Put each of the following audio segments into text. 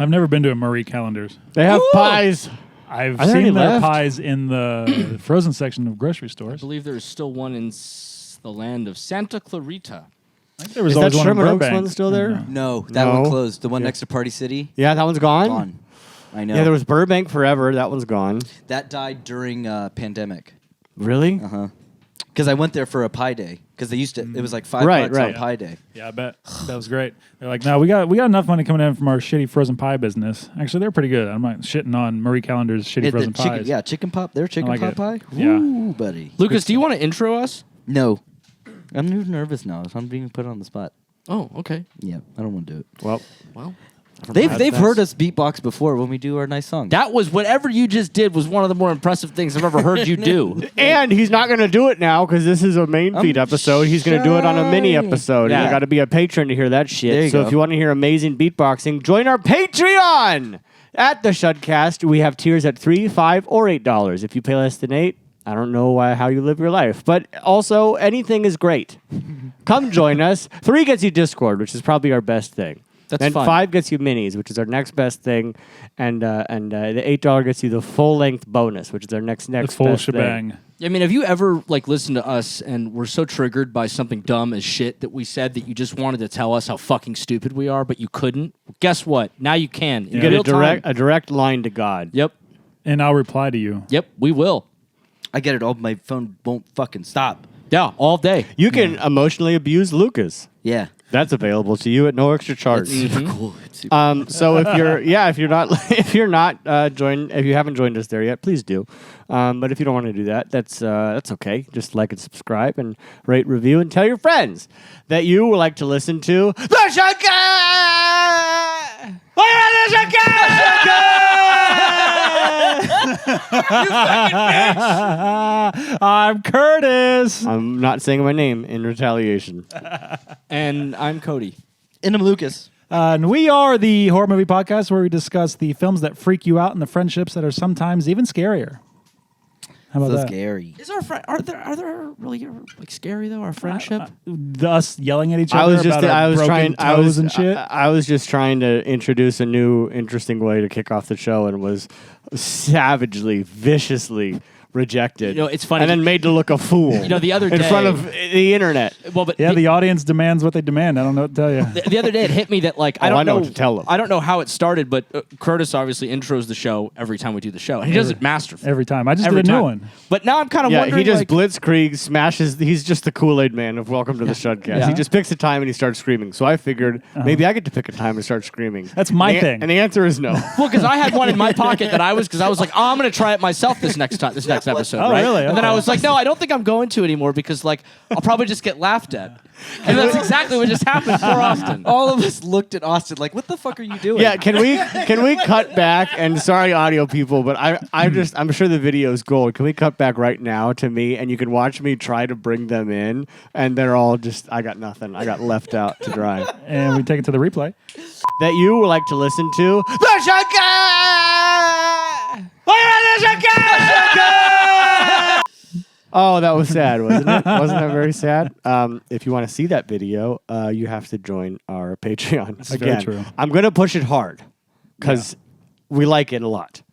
I've never been to a Marie Callender's. They have pies. I've Are there any seen their left? pies in the frozen section of grocery I stores. believe there's still one in the land of Santa Clarita. I think there was Is that always one in Sherman Oaks Burbank. one still there? No, that No. one closed. The one next to Party City, Yeah, that one's gone. gone. I know. Yeah, there was Burbank forever. That one's gone. That died during pandemic. Really? Because I went there for a pie day. Because they used to. It was like $5 Right. on pie day. Yeah, I bet. That was great. They're like, no, we got enough money coming in from our shitty frozen pie business. Actually, they're pretty good. I'm not shitting on Marie Callender's shitty frozen pies. Chicken pot. Their chicken like pot it. pie. Yeah. Ooh, buddy. Lucas, do you want to intro us? No, I'm nervous now. I'm being put on the spot. Oh, okay. Yeah, I don't want to do it. Well, Well, They've heard us beatbox before when we do our nice songs. that was whatever you just did was one of the more impressive things I've ever heard you do. and he's not going to do it now because this is a main feed episode. He's going to do it on a mini episode. Yeah. You got to be a patron to hear that shit. There you So go. if you want to hear amazing beatboxing, join our Patreon at the SHUDcast. We have tiers at $3, $5, or $8. If you pay less than $8, I don't know how you live your life. But also, anything is great. Come join us. 3 gets you Discord, which is probably our best thing. That's then fun. 5 gets you minis, which is our next best thing, and the $8 gets you the full length bonus, which is our next The full best shebang. thing. I mean, have you ever listened to us and were so triggered by something dumb as shit that we said that you just wanted to tell us how fucking stupid we are, but you couldn't? Well, guess what? Now you can. You get a direct line to God. Yep. And I'll reply to you. Yep. We will. I get it. All my phone won't fucking stop. Yeah. All day. You can emotionally abuse Lucas. Yeah. That's available to you at no extra charge. It's super cool. It's super So if you haven't joined us there yet, please do. But if you don't want to do that, that's okay. Just like and subscribe and rate, review, and tell your friends that you would like to listen to the SHUDcast. I'm Curtis. I'm not saying my name in retaliation. And I'm Cody. And I'm Lucas. And we are the horror movie podcast where we discuss the films that freak you out and the friendships that are sometimes even scarier. How about So that? scary. Is our are there really like scary though? Our friendship? Us yelling at each other I was just about our I was broken trying toes and shit. I was just trying to introduce a new interesting way to kick off the show and was savagely, viciously rejected. You know, it's funny. And then made to look a fool. You know, the other in day- front of the internet. Well, but Yeah, the audience demands what they demand. I don't know what to tell you. the other day it hit me that like I Oh, don't I know what to tell 'em. I don't know how it started, but Curtis obviously intros the show every time we do the show, and he does it masterfully Every time. I just every did a new time. one. But now I'm kind of Yeah, wondering. he just like, blitzkrieg smashes. He's just the Kool-Aid man of Welcome to the SHUDcast. Yeah. He just picks a time and he starts screaming. So I figured maybe I get to pick a time and start screaming. That's my And the- thing. And the answer is no. well, because I had one in my pocket that I was like, oh, I'm going to try it myself this next episode, Oh, right? really? And then I Okay. was like, no, I don't think I'm going to anymore because like I'll probably just get laughed at, and that's exactly what just happens more often. All of us looked at Austin like, what the fuck are you doing? Yeah, can we cut back? And sorry, audio people, but I'm sure the video is gold. Can we cut back right now to me and you can watch me try to bring them in, and they're all just I got nothing. I got left out to dry. And we take it to the replay. That you would like to listen to the SHUDcast. Oh, that was sad, wasn't it? Wasn't that very sad? If you want to see that video, you have to join our Patreon. This is very Again, true. I'm going to push it hard because we like it a lot.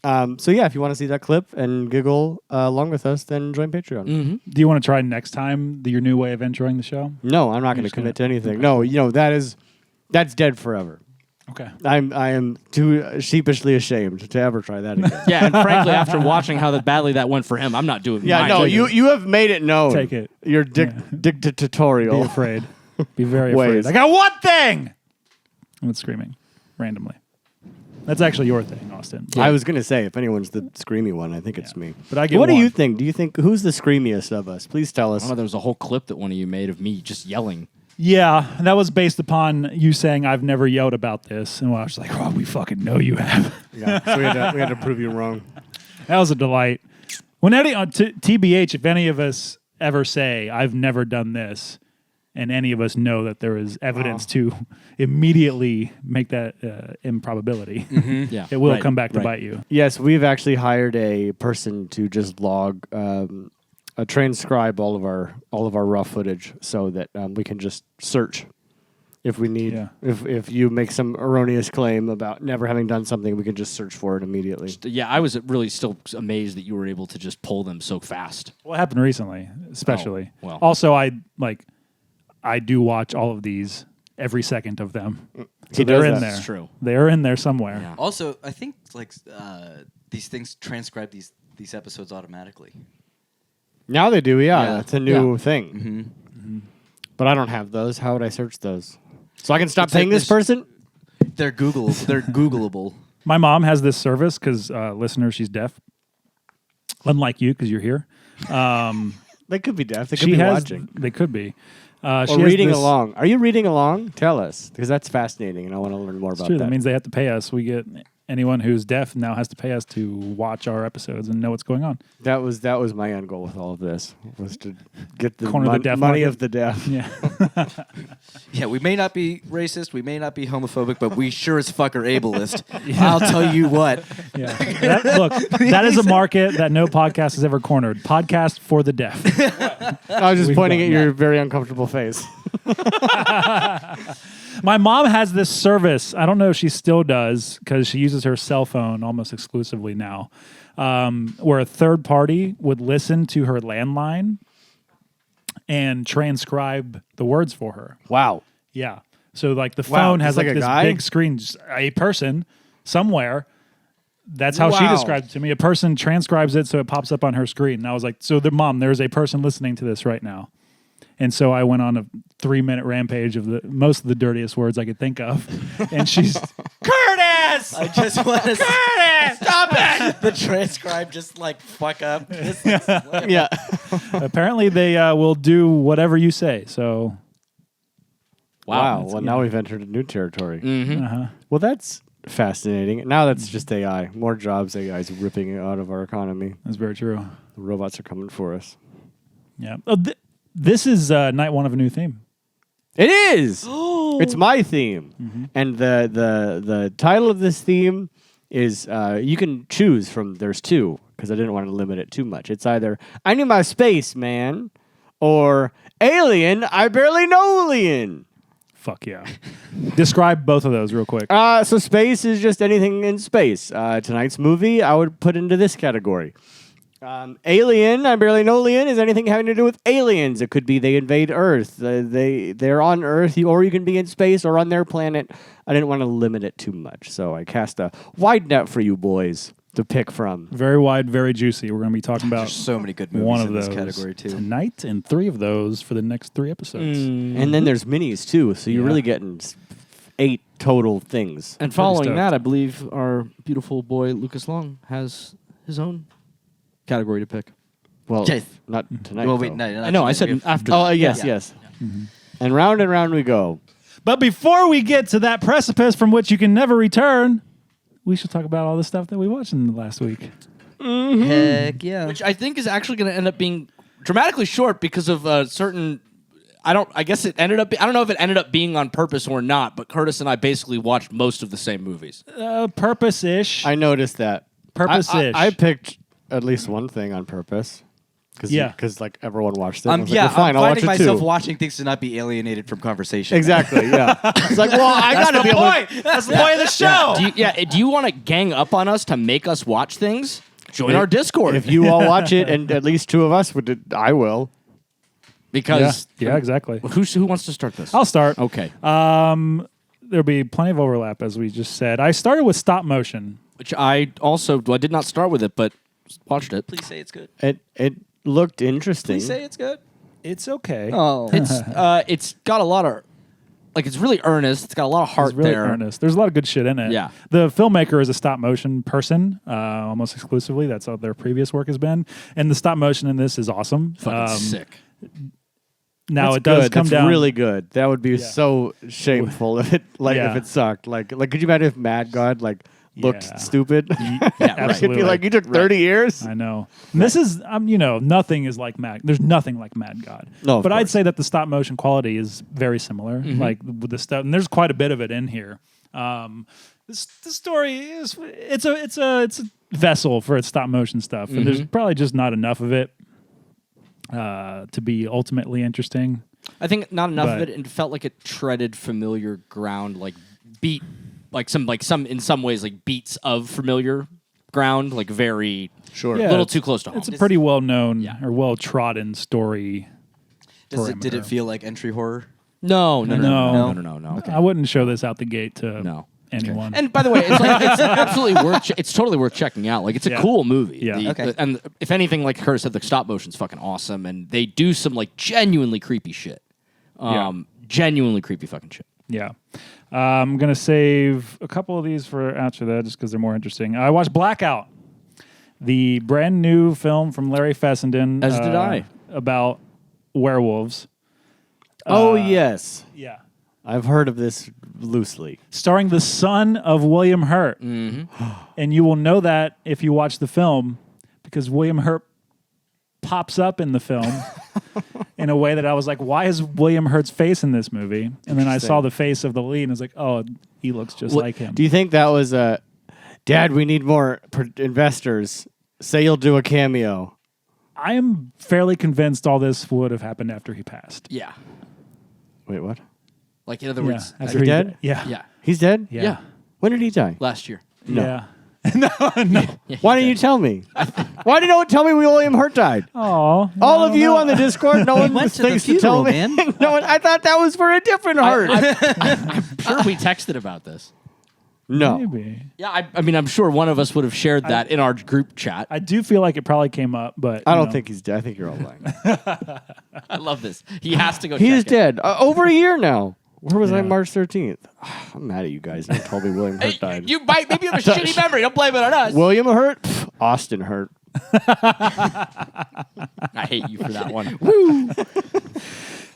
So yeah, if you want to see that clip and giggle along with us, then join Patreon. Mm-hmm. Do you want to try next time your new way of introing the show? No, I'm not going to just gonna- commit to anything. No, that's dead forever. Okay. I am too sheepishly ashamed to ever try that again. Yeah, and frankly, after watching how badly that went for him, I'm not doing. Yeah, mine. no, you have made it known. Take it. Your Be dictatorial. afraid. Be very Ways. afraid. I got one thing! And screaming randomly. That's actually your thing, Austin. I was gonna say, if anyone's the screamy one, I think it's me. But I get What do one. you think? Do you think who's the screamiest of us? Please tell us. Oh, there was a whole clip that one of you made of me just yelling. Yeah, that was based upon you saying I've never yelled about this. And I was like, oh, we fucking know you have. Yeah, so we had to prove you wrong. That was a delight. When TBH, if any of us ever say, I've never done this, and any of us know that there is evidence to immediately make that improbability, Yeah, it will right, come back to right. bite you. Yes, we've actually hired a person to just log, transcribe all of our raw footage, so that we can just search If we need, Yeah. if you make some erroneous claim about never having done something, we can just search for it immediately. Yeah, I was really still amazed that you were able to just pull them so fast. What happened recently, especially. Oh, well. Also, I do watch all of these every second of them. So He they're does in that. there. It's true. They're in there somewhere. Yeah. Also, I think these things transcribe these episodes automatically. Now they do, yeah. Yeah. That's a new Yeah. thing. But I don't have those. How would I search those? So I can stop It's like paying this this- person? They're Googleable. They're Googleable. My mom has this service because, listener, she's deaf. Unlike you, because you're here. They could be deaf. They could She be has. watching. They could be. She Or has reading this- along. Are you reading along? Tell us, because that's fascinating, and I want to learn more It's about true. that. That means they have to pay us. We get anyone who's deaf now has to pay us to watch our episodes and know what's going on. That was my end goal with all of this, was to get the, Corner the deaf money market. of the deaf. Yeah. Yeah, we may not be racist, we may not be homophobic, but we sure as fuck are ableist. I'll tell you what. Yeah. Look, that is a market that no podcast has ever cornered. Podcast for the deaf. I was just We've pointing done at your very uncomfortable face. My mom has this service. I don't know if she still does because she uses her cell phone almost exclusively now, where a third party would listen to her landline and transcribe the words for her. Wow. Yeah. So like the Wow, phone has just like like a this guy? big screen, just a person somewhere. That's how she Wow. described it to me. A person transcribes it so it pops up on her screen. And I was like, so Mom, there's a person listening to this right now. And so I went on a 3-minute rampage of most of the dirtiest words I could think of. And she's Curtis! I just want to Curtis! Stop it! the transcribe just like fuck up. Yeah. Apparently they will do whatever you say. So Wow. Well, now we've entered a new territory. uh-huh. Well, that's fascinating. Now that's just AI. More jobs AI is ripping out of our economy. That's very true. The robots are coming for us. Yeah. Oh, this is night one of a new theme. It is. It's my theme, and the title of this theme is you can choose from. There's two because I didn't want to limit it too much. It's either I Knew My Space Man or Alien. I Barely Know-lien. Fuck yeah. Describe both of those real quick. So space is just anything in space. Tonight's movie I would put into this category. Alien, I Barely Know-lien is anything having to do with aliens. It could be they invade Earth. They're on Earth, or you can be in space or on their planet. I didn't want to limit it too much, so I cast a wide net for you boys to pick from. Very wide, very juicy. We're going to be talking about There's so many good movies one of in those this category too. tonight, and 3 of those for the next 3 episodes. And then there's minis too, so you're Yeah. really getting 8 total things. And following stoked. that, I believe our beautiful boy Lucas Long has his own category to pick. Well, Yes. not tonight. Well, wait, though. no, I know. I said after. Oh, yes, Yeah. yes. And round we go. But before we get to that precipice from which you can never return, we should talk about all the stuff that we watched in the last week. Heck yeah. Which I think is actually going to end up being dramatically short because of certain. I guess it ended up. I don't know if it ended up being on purpose or not. But Curtis and I basically watched most of the same movies. Purpose-ish. I noticed that. Purpose-ish. I picked at least one thing on purpose. Yeah. Because like everyone watched it. I was like, Yeah, well, fine, I'm I'll watch finding it myself too. watching things to not be alienated from conversation. Exactly. Yeah. It's like, well, I gotta be able to. That's the point of the show. Do you want to gang up on us to make us watch things? Join our Discord. If you all watch it, and at least 2 of us would, I will. because Yeah, exactly. who wants to start this? I'll start. Okay. There'll be plenty of overlap, as we just said. I started with stop motion. Which I did not start with it, but watched it. Please say it's good. It looked interesting. Please say it's good. It's okay. Oh. It's got a lot of it's really earnest. It's got a lot of heart It's really there. earnest. There's a lot of good shit in it. Yeah. The filmmaker is a stop motion person, almost exclusively. That's all their previous work has been. And the stop motion in this is awesome. Fucking sick. Now That's it does good. come That's down. really good. That would be so shameful if it Yeah. if it sucked. Like could you imagine if Mad God looked Yeah. stupid? Yeah, Absolutely. It'd be like you took 30 years. I know. And this is, nothing is like Mad. There's nothing like Mad God. No, of but I'd course. say that the stop motion quality is very similar. Like with the stuff, and there's quite a bit of it in here. This story is it's a vessel for its stop motion stuff, and there's probably just not enough of it to be ultimately interesting. I think not enough of But- it. It felt like it treaded familiar ground, like some in some ways like beats of familiar ground, like very Sure. Yeah, little it's- too close to home. It's a pretty well known Yeah. or well trodden story. Did perimeter. it feel like entry horror? No. No. I wouldn't show this out the gate to No. anyone. And by the way, it's absolutely worth. It's totally worth checking out. Like it's a Yeah. cool movie. Yeah. Okay. And if anything, like Curtis said, the stop motion's fucking awesome, and they do some like genuinely creepy shit. Genuinely creepy fucking shit. Yeah. I'm going to save a couple of these for after that just because they're more interesting. I watched Blackout, the brand new film from Larry Fessenden. As did I. About werewolves. Oh, yes. Yeah. I've heard of this loosely. Starring the son of William Hurt. Mm-hmm. And you will know that if you watch the film because William Hurt pops up in the film in a way that I was like, why is William Hurt's face in this movie? And then I saw the face of the lead and I was like, oh, he looks just like him. Do you think that was Dad, we need more investors. Say you'll do a cameo. I am fairly convinced all this would have happened after he passed. Yeah. Wait, what? Like in other Yeah. words, After he he dead? di- Yeah. yeah. He's dead? Yeah. When did he die? Last year. Yeah. Yeah, Why didn't you tell me? Why did no one tell me William Hurt died? Oh, All of you on the Discord, no one went to the thinks to tell funeral, me. man. No one, I thought that was for a different Hurt. Sure, we texted about this. no. maybe. Yeah, I mean, I'm sure one of us would have shared that in our group chat. I do feel like it probably came up, but I you don't know. think he's dead. I think you're all lying. I love this. He has to go. He check is it. dead. Over a year now. Where was I Yeah. March 13th? I'm mad at you guys. You told me William Hurt died. You might maybe you have a shitty memory. Don't blame it on us. William Hurt? Pff, Austin Hurt. I hate you for that one.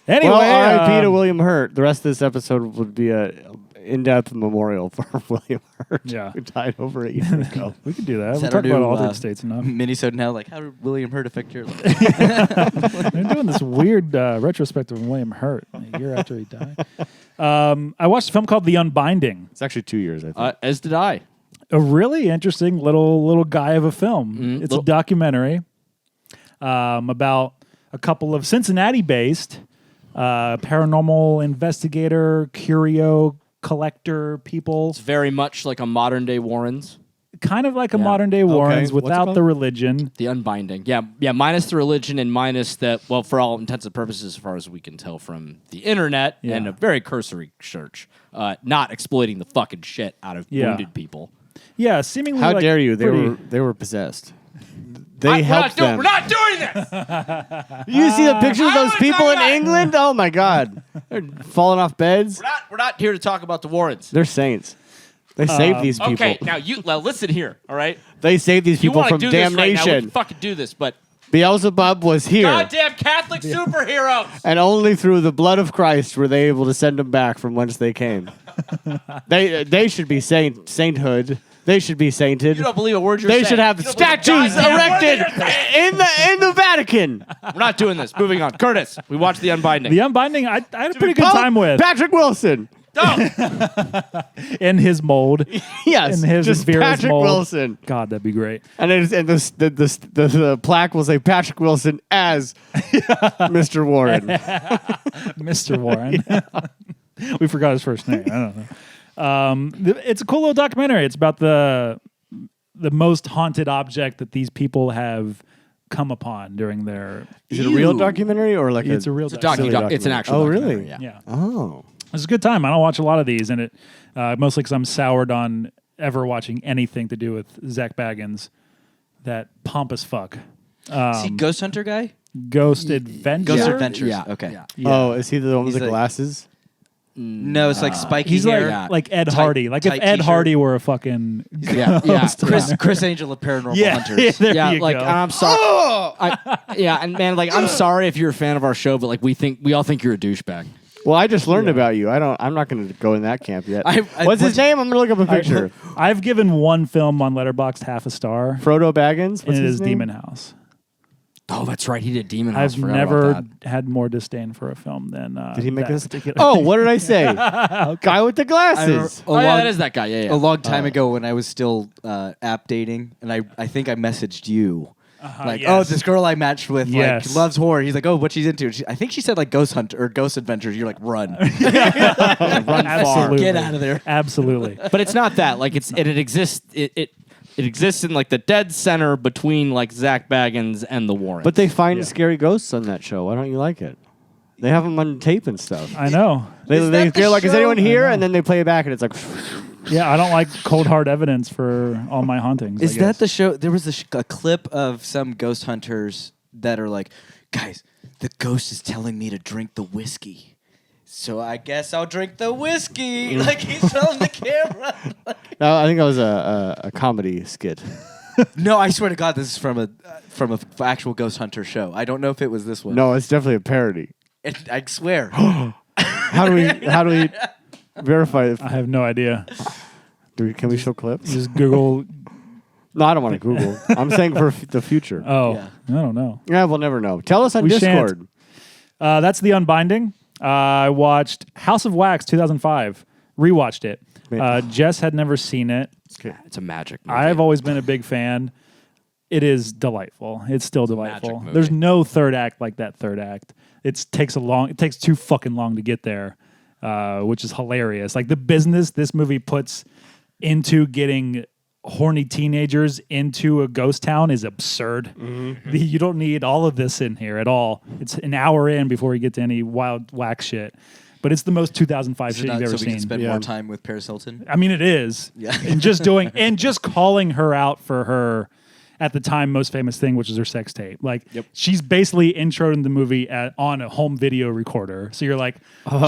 Anyway, Well, R.I.P. to William Hurt. The rest of this episode would be a in-depth memorial for William Hurt, Yeah. who died over a year ago. we could do that. Is We'll that our talk about new, altered states enough. Minisode now, like how did William Hurt affect your life? They're doing this weird retrospective of William Hurt a year after he died. I watched a film called The Unbinding. It's actually 2 years, I think. As did I. A really interesting little guy of a film. It's a documentary about a couple of Cincinnati-based paranormal investigator, curio collector people. It's very much like a modern day Warrens. Kind of like a modern-day Warrens What's it without called? the religion. The Unbinding. Yeah, minus the religion and minus the, well, for all intents and purposes, as far as we can tell from the internet and a very cursory search, not exploiting the fucking shit out of wounded people. Yeah, seemingly How like dare you? pretty- They were possessed. They helped them. We're not doing this! You see the pictures of I those was people talking in about- England? Oh my God. They're falling off beds. We're not here to talk about the Warrens. They're saints. They saved these people. Okay, now listen here, all right? They saved these You people want to from do this right now, we damnation. can fucking do this, but Beelzebub was here. goddamn Catholic superheroes! And only through the blood of Christ were they able to send them back from whence they came. They should be sainthood. They should be sainted. You don't believe a word you're They saying. should have You don't believe a statues goddamn word erected that you're saying. in the Vatican. We're not doing this. Moving on. Curtis, we watched The Unbinding. The Unbinding, I had a pretty good Pope time with Patrick Wilson. in his mold. Yes, In his just Vera's Patrick mold. Wilson. God, that'd be great. And the plaque will say Patrick Wilson as Mr. Warren. Mr. Warren. We forgot his first name. I don't know. It's a cool little documentary. It's about the most haunted object that these people have come upon during their. Is it a real documentary or like It's a real It's an documentary? actual Oh, documentary, really? Yeah. Oh. It's a good time. I don't watch a lot of these, and it mostly because I'm soured on ever watching anything to do with Zach Baggins, that pompous fuck. Is he Ghost Hunter guy? Ghost Adventure. Ghost Adventures. Yeah. Okay. Yeah. Yeah. Oh, is he the one with He's the like- glasses? No, it's like spiky He's hair. like Ed tight- Hardy. Like if tight Ed t-shirt. Hardy were a fucking Yeah. Chris Angel of Paranormal yeah, Hunters. there Yeah, you like go. I'm sorry. And man, like I'm sorry if you're a fan of our show, but like we all think you're a douchebag. Well, I just learned about you. I'm not going to go in that camp yet. I- What's his name? I'm going to look up a picture. I've given one film on Letterboxd half a star, Frodo Baggins. What's and it his is name? Demon House. Oh, that's right. He did Demon House. I've Forgot never about that. had more disdain for a film than. Did he make that this? particular- Oh, what did I say? Guy with the glasses. Oh, yeah, that is that guy. Yeah, yeah. A long time ago when I was still app dating, and I think I messaged you Like, yes. oh, this girl I matched with Yes. like loves horror. He's like, oh, what she's into. I think she said like Ghost Hunt or Ghost Adventures. You're like, run, Run far. Absolutely. get out of there. Absolutely. But it's not that. Like it exists. It exists in like the dead center between like Zach Baggins and the Warrens. But they find Yeah. scary ghosts on that show. Why don't you like it? They have them on tape and stuff. I know. Is that the They're like, is show? anyone here? I know. And then they play it back, and it's like, Yeah, I don't like cold hard evidence for all my hauntings. Is I that guess. the show? There was a clip of some ghost hunters that are like, guys, the ghost is telling me to drink the whiskey. So I guess I'll drink the whiskey. Like he's telling the camera. no, I think that was a comedy skit. No, I swear to God, this is from a actual ghost hunter show. I don't know if it was this one. No, it's definitely a parody. I swear. How do we verify it? I have no idea. Can we show clips? Just Google. No, I don't want to Google. I'm saying for the future. Oh, Yeah. I don't know. Yeah, we'll never know. Tell us on We Discord. shan't. That's the Unbinding. I watched House of Wax 2005. Rewatched it. Jess had never seen it. it's a magic movie. I've always been a big fan. It is delightful. It's still delightful. magic movie. There's no third act like that third act. It takes too fucking long to get there, which is hilarious. Like the business this movie puts into getting horny teenagers into a ghost town is absurd. You don't need all of this in here at all. It's an hour in before you get to any wild whack shit. But it's the most 2005 shit you've so ever we can seen. spend Yeah. more time with Paris Hilton. I mean, it is. Yeah. And just calling her out for her, at the time, most famous thing, which is her sex tape. Like, she's basically introed in the movie on a home video recorder. So you're like,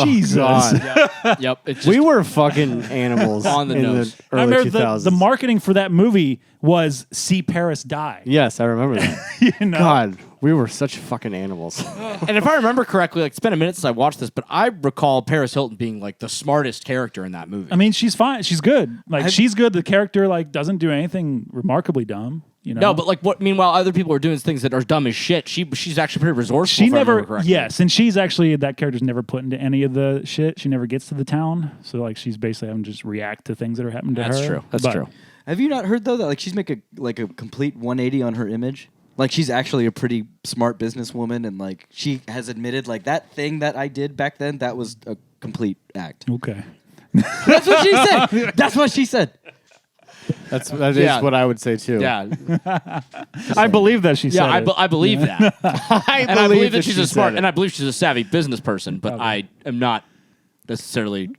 Jesus. God. Yep. It's We just were fucking animals On the in nose. the I early remember 2000s. the marketing for that movie was see Paris die. Yes, I remember that. You know? God, we were such fucking animals. and if I remember correctly, like it's been a minute since I watched this, but I recall Paris Hilton being like the smartest character in that movie. I mean, she's fine. She's good. Like, she's good. The character, like, doesn't do anything remarkably dumb. You know? no, but like what? Meanwhile, other people are doing things that are dumb as shit. She's actually pretty resourceful. she if I remember never, correctly. yes, and she's actually, that character's never put into any of the shit. She never gets to the town. So, like, she's basically having to just react to things that are happening to her. That's true. That's But true. Have you not heard though that like she's make a complete 180 on her image? Like she's actually a pretty smart businesswoman, and like she has admitted like that thing that I did back then that was a complete act. Okay. That's what she said. That's what she said. That is Yeah. what I would say too. Yeah, I believe that she said yeah. it. I believe that, and I believe that she's she a smart, said it. and I believe she's a savvy business person. But I am not necessarily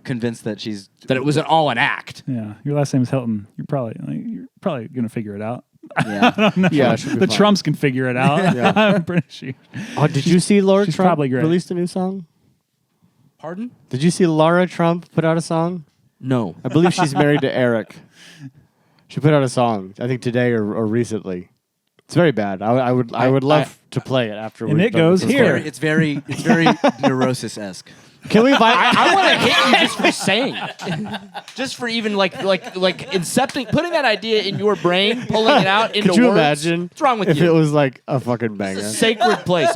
Convinced that she's that it was all an act. Yeah, your last name is Hilton. You're probably gonna figure it out. yeah. Yeah, it should be The fine. Trumps can figure it out. Yeah. I'm pretty sure. Oh, did you see Laura she's Trump probably great. released a new song? Pardon? Did you see Laura Trump put out a song? No. I believe she's married to Eric. She put out a song, I think today or recently. It's very bad. I would love to play it after. And we're it done goes with this here. one. It's very neurosis-esque. Can we invite? I want to hit you just for saying it. Just for even like incepting, putting that idea in your brain, pulling it out into Could you words. imagine What's wrong with if you? it was like a fucking banger? It's a sacred place.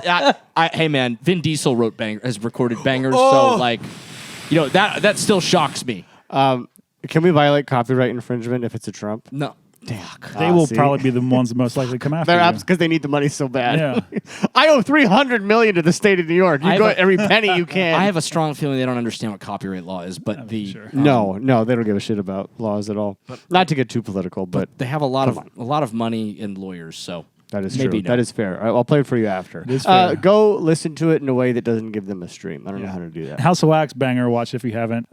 Hey man, Vin Diesel has recorded bangers, so like, you know that still shocks me. Can we violate copyright infringement if it's a Trump? No. They will probably be the ones most likely to come after They're you. apps because they need the money so bad. Yeah. I owe $300 million to the state of New York. You I go have a- every penny you can. I have a strong feeling they don't understand what copyright law is, but sure. no, they don't give a shit about laws at all. Not to get too political, but they have a lot of money and lawyers, so that is maybe true. no. That is fair. I'll play it for you after. is fair. Go listen to it in a way that doesn't give them a stream. I don't know how to do that. House of Wax banger. Watch it if you haven't.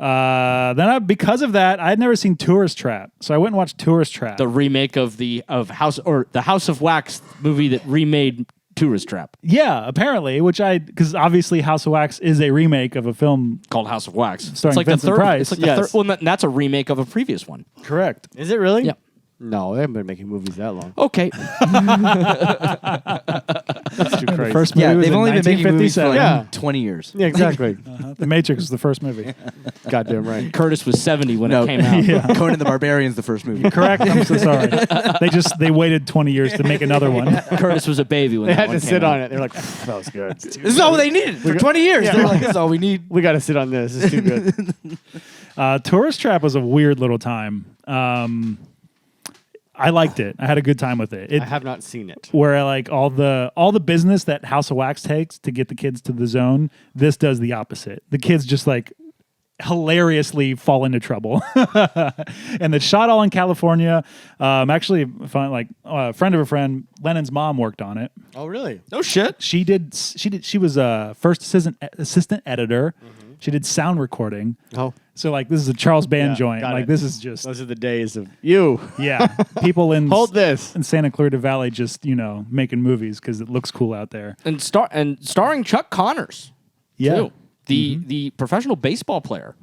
Because of that, I had never seen Tourist Trap, so I went and watched Tourist Trap. the remake of the House of Wax movie that remade Tourist Trap Yeah, apparently, because obviously House of Wax is a remake of a film. called House of Wax. Starring it's like Vincent the third. Price. It's like the Yes. third. Well, that's a remake of a previous one. Correct. Is it really? Yeah. No, they haven't been making movies that long. Okay. That's too crazy. First movie Yeah, was they've in only been making movies for 1957. like Yeah. 20 years. Yeah, exactly. The Matrix was the first movie. Goddamn right. Curtis was 70 when No, it came out. Yeah. Conan the Barbarian's the first movie. Correct. I'm so sorry. They waited 20 years to make another one. Curtis was a baby when They that had one to came sit out. on it. They're like, that was good. This is all they needed for 20 years. They're like, this is all we need. We got to sit on this. It's too good. Tourist Trap was a weird little time. I liked it. I had a good time with it. I have not seen it. Where like all the business that House of Wax takes to get the kids to the zone, this does the opposite. The kids just like hilariously fall into trouble. And it's shot all in California. Actually, like a friend of a friend, Lennon's mom worked on it. Oh, really? No shit. She was a first assistant editor. She did sound recording. Oh. So like this is a Charles Band Yeah, joint. got Like it. this is just Those are the days of you. yeah. People in Hold this. in Santa Clarita Valley just, making movies because it looks cool out there. And starring Chuck Connors. Yeah. Too. The professional baseball player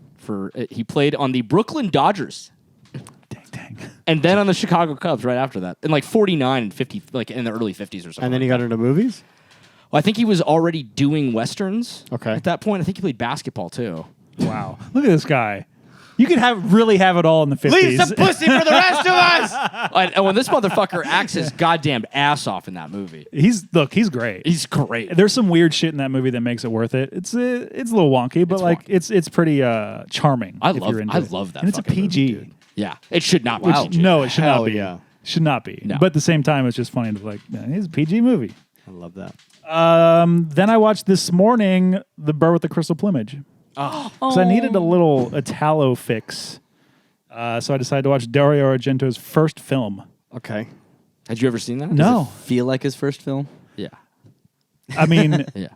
he played on the Brooklyn Dodgers. Dang. And then on the Chicago Cubs right after that. In like 49 and 50, like in the early 50s or something. And then he got into movies? Well, I think he was already doing Westerns Okay. at that point. I think he played basketball too. Wow. Look at this guy. You could really have it all in the 50s. Leave some pussy for the rest of us! And when this motherfucker acts his goddamn ass off in that movie. He's great. He's great. There's some weird shit in that movie that makes it worth it. It's a little wonky, but it's pretty charming. I if you're into it. love that. And it's a fucking PG. movie, dude. Yeah. It should not be. Which, PG. no, it should Hell not be. yeah. Should not be. No. But at the same time, it's just funny to like, man, it's a PG movie. I love that. Then I watched this morning The Bird with the Crystal Plumage. Because I needed a little Italo fix. So I decided to watch Dario Argento's first film. Okay. Had you ever seen that? No. Feel like his first film? Yeah. I mean, Yeah.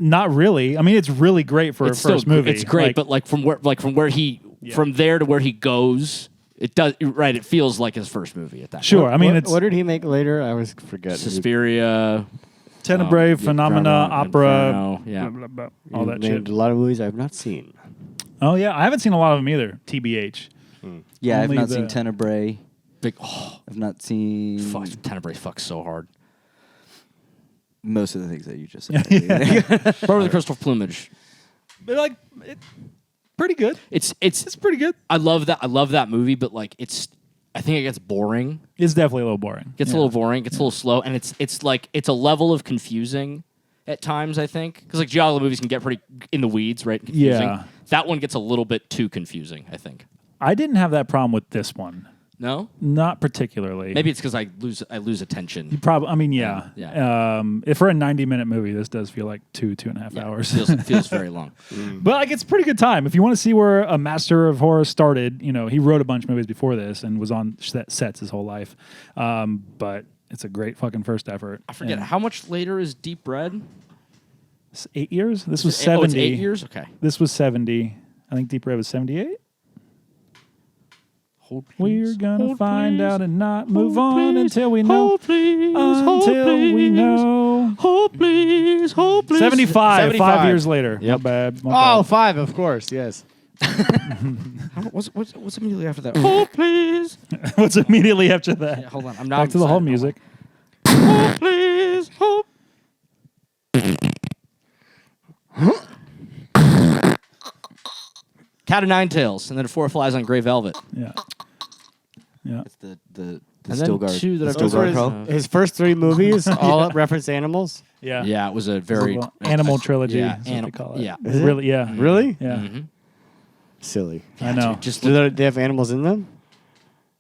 not really. I mean, it's really great for It's a first still, movie. It's great, but from there to where he goes, it does right. It feels like his first movie at that. sure. point. I mean, what, it's what did he make later? I always forget. Suspiria, Tenebrae, Phenomena, Opera, Inferno, yeah. blah, blah, blah, all You that named shit. a lot of movies I have not seen. Oh, yeah. I haven't seen a lot of them either, TBH. Yeah, I've Only not the- seen Tenebrae. Big. I've not seen Fuck, Tenebrae fucks so hard. most of the things that you just said. Bird with the Crystal Plumage. But, like, pretty good. It's pretty good. I love that movie, but like I think it gets boring. It's definitely a little boring. Gets a little boring. Gets a little slow, and it's a level of confusing at times. I think because like giallo movies can get pretty in the weeds, right? Confusing. Yeah. That one gets a little bit too confusing. I think. I didn't have that problem with this one. No. Not particularly. Maybe it's because I lose attention. Probably. I mean, yeah. Yeah. If for a 90-minute movie, this does feel like 2.5 hours. Feels very long. But like, it's a pretty good time. If you want to see where a master of horror started, he wrote a bunch of movies before this and was on sets his whole life. But it's a great fucking first effort. I forget And how much later is Deep Red. it's 8 years. This was Oh, 70. it's 8 years. Okay. This was 70. I think Deep Red was 78. Hold, We're gonna Hold, find please. out and not move Hold, on please. until we know. Hold, please. Hold, Until we please. know. Hold please. Hold please. 75. 5 75. years later. Yep. My bad. Oh, 5, of course, yes. What's immediately after that? Hold please. What's immediately after that? Yeah, hold on. I'm not Back to the whole music. Hold please. Hold. Cat of Nine Tails, and then Four Flies on Grey Velvet. Yeah. Yeah. It's the And Stilgar. then two that I've Those Stilgar were his, Pro. his first 3 movies, all reference animals. Yeah. Yeah, it was a very Well, animal trilogy. Yeah, is what they call it. yeah. Is it? Really? Yeah. Really? Yeah. Mhm. Silly. I know. Just Do they have animals in them?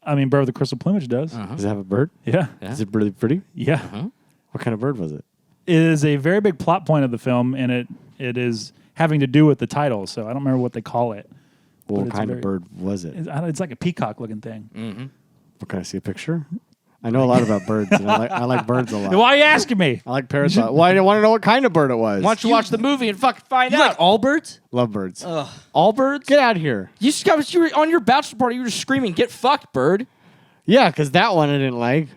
I mean, Bird with the Crystal Plumage does. Uh-huh. Does it have a bird? Yeah. Yeah. Is it really pretty? Yeah. Uh-huh. What kind of bird was it? It is a very big plot point of the film, and it is having to do with the title. So I don't remember what they call it. Well, what it's kind very- of bird was it? It's like a peacock-looking thing. Mm-hmm. Can I see a picture? I know a lot about birds, and I like birds a lot. Why are you asking me? I like parrots a lot. Well, I didn't want to know what kind of bird it was. Why don't you watch the movie and fucking find You out? like all birds? Love birds. All birds? Get out of here. You were on your bachelor party. You were screaming, "Get fucked, bird!" Yeah, because that one I didn't like.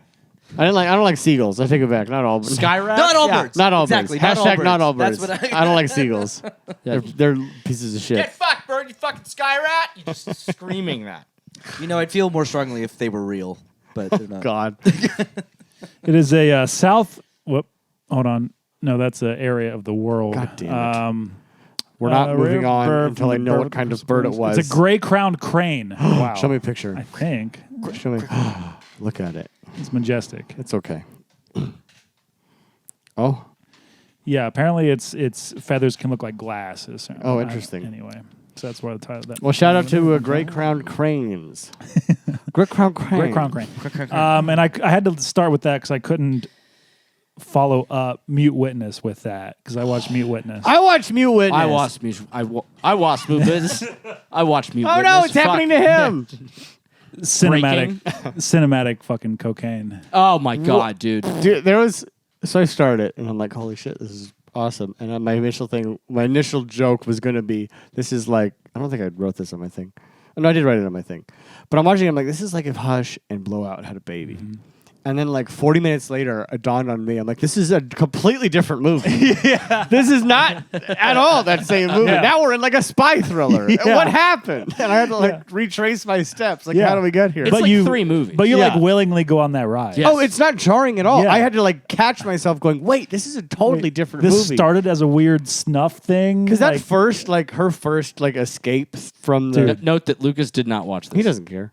I don't like seagulls. I take it back. Not all birds. Sky rat. Not all Yeah, birds. not all Exactly, birds. Hashtag not all That's birds. what I don't like seagulls. Yeah. They're pieces of shit. Get fucked, bird! You fucking sky rat! You just screaming that. I'd feel more strongly if they were real, but they're not. God. It is a south. Whoop. Hold on. No, that's an area of the world. God damn it. We're not Uh, moving on bird until I from know bird what with kind the of bird it was. It's a gray-crowned crane. Wow. Show me a picture. I think Show me. Look at it. it's majestic. It's okay. Oh, Yeah. Apparently, its feathers can look like glass. Oh, interesting. Anyway, so that's why the title. That well, shout out to gray-crowned cranes. Grit Crown Crane. Great Crown Crane. And I had to start with that because I couldn't follow up Mute Witness with that because I watched Mute Witness. I watched Mute Witness. I watched Mute Witness. I watched Mute Oh Witness. no, it's happening to him. Cinematic fucking cocaine. Oh my god, dude. Dude, so I started and I'm like, holy shit, this is awesome. And my initial joke was gonna be, this is like, I don't think I wrote this on my thing. No, I did write it on my thing. But I'm watching it, I'm like, this is like if Hush and Blowout had a baby. Mm-hmm. And then like 40 minutes later, it dawned on me. I'm like, this is a completely different movie. This is not at all that same movie. Yeah. Now we're in like a spy thriller. Yeah. What happened? And I had to like retrace my steps. Like, how do we get here? It's like 3 movies. But you Yeah. like willingly go on that ride. Yeah. Oh, it's not jarring at all. Yeah. I had to like catch myself going, wait, this is a totally different This movie. started as a weird snuff thing. Because that like, first, like her first like escape from the... Note that Lucas did not watch this. He doesn't care.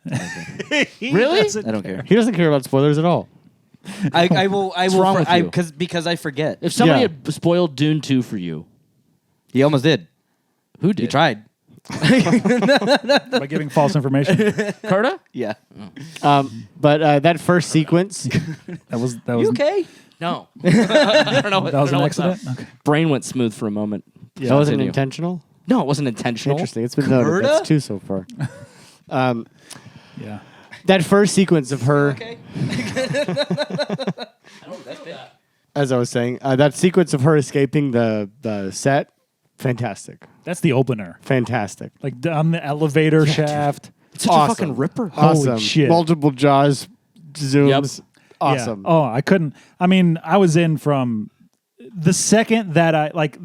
Really? I don't care. He doesn't care about spoilers at all. I will. wrong with you? Because I forget. If somebody Yeah. had spoiled Dune 2 for you, He almost did. who did? He tried. by giving false information. Curta? Yeah. But that first sequence... That was You okay? No. I don't know. that was I an don't know what's up. accident. Okay. Brain went smooth for a moment. that wasn't Continue. intentional? No, it wasn't intentional. Interesting. It's been noted. Curta? That's 2 so far. Yeah. That first sequence of her... Okay. As I was saying, that sequence of her escaping the set, fantastic. That's the opener. Fantastic. Like down the elevator shaft. It's such Awesome. a fucking ripper. Holy Awesome. shit. Multiple jaws, zooms. Yep. Awesome. Yeah. Oh, I couldn't. I mean, I was in from the second that I like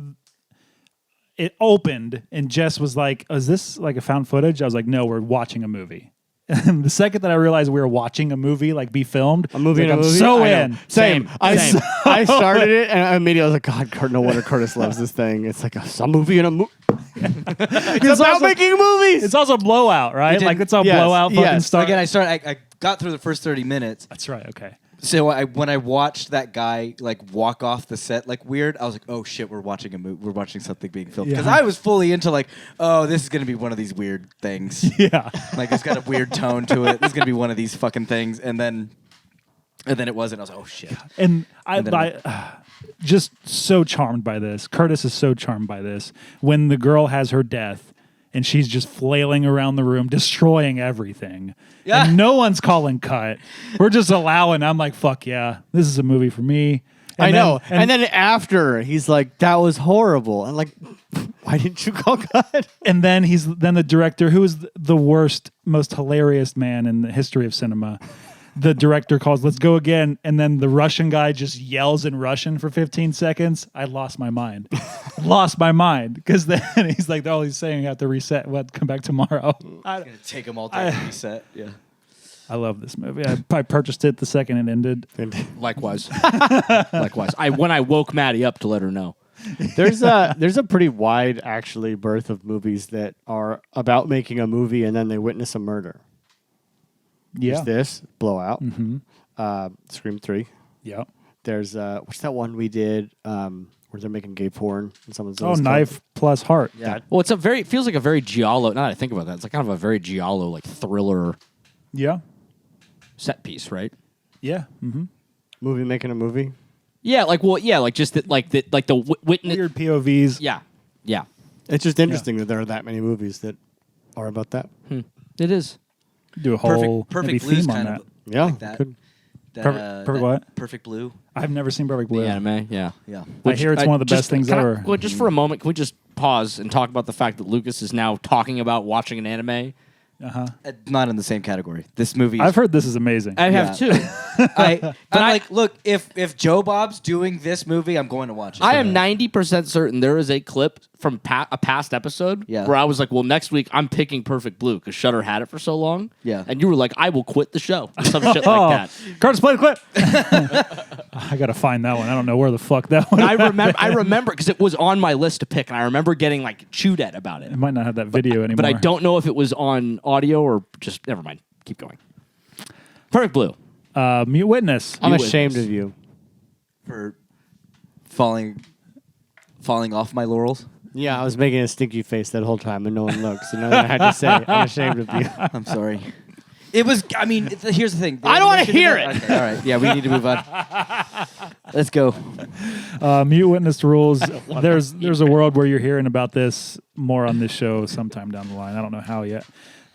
it opened and Jess was like, "Is this like a found footage?" I was like, "No, we're watching a movie." And the second that I realized we were watching a movie like be filmed, A movie like, and a I'm movie? so I know. in. Same. Same. I started it and immediately I was like, God, no wonder Curtis loves this thing. It's like a movie and a movie. It's about also- making movies. It's also Blowout, right? didn't- Like it's all Yes, Blowout fucking yes. stuff. Again, I got through the first 30 minutes. That's right. Okay. So when I watched that guy like walk off the set like weird, I was like, "Oh shit, we're watching a movie. We're watching something being filmed." Because Yeah. I was fully into like, "Oh, this is gonna be one of these weird things. Yeah. Like it's got a weird tone to it. This is gonna be one of these fucking things." And then it wasn't. I was like, "Oh shit." And then I just so charmed by this. Curtis is so charmed by this. When the girl has her death and she's just flailing around the room, destroying everything. Yeah. And no one's calling cut. We're just allowing. I'm like, fuck yeah, this is a movie for me. I And know. then- And then after, he's like, that was horrible. I'm like, why didn't you call God? And then then the director, who is the worst, most hilarious man in the history of cinema. The director calls, "Let's go again," and then the Russian guy just yells in Russian for 15 seconds. I lost my mind. Lost my mind because then he's like, "Oh, he's saying you have to reset. What? Come back tomorrow." It's gonna take him all day to reset. Yeah. I love this movie. I purchased it the second it ended. Likewise. Likewise. When I woke Maddie up to let her know. There's a pretty wide, actually, berth of movies that are about making a movie and then they witness a murder. Yeah. There's this, Blowout, Scream 3. Yeah. There's, what's that one we did where they're making gay porn and someone's... Oh, Knife plus Heart. Yeah. Well, it feels like a very giallo. Now that I think about that, it's like kind of a very giallo, like thriller Yeah. set piece, right? Yeah. Mm-hmm. Movie making a movie. Yeah, like just that, like the witness. Weird POVs. Yeah, yeah, It's just interesting that there are that many movies that are about that. it is. Do a whole Perfect maybe Blue's theme on kind that. of Yeah. like that. Good. That, Perfect what? Perfect Blue. I've never seen Perfect Blue. The anime, yeah. Yeah. I hear it's one of the best things ever. Well, just for a moment, can we just pause and talk about the fact that Lucas is now talking about watching an anime? Not in the same category. This movie. I've heard this is amazing. I have too. I'm like, look, if Joe Bob's doing this movie, I'm going to watch it. I am 90% certain there is a clip from a past episode where I was like, well, next week I'm picking Perfect Blue because Shudder had it for so long. Yeah. And you were like, I will quit the show. Or some shit like that. Curtis, play the clip. I gotta find that one. I don't know where the fuck that one. I remember because it was on my list to pick, and I remember getting like chewed at about it. It might not have that video anymore. But I don't know if it was on audio or just never mind. Keep going. Perfect Blue. Mute Witness. I'm Mute ashamed Witness. of you. for falling off my laurels. Yeah, I was making a stinky face that whole time and no one looked. So now that I had to say it, I'm ashamed of you. I'm sorry. It was. I mean, here's the thing. I don't wanna hear it. Okay, all right. Yeah, we need to move on. Let's go. Mute witness rules. There's a world where you're hearing about this more on this show sometime down the line. I don't know how yet.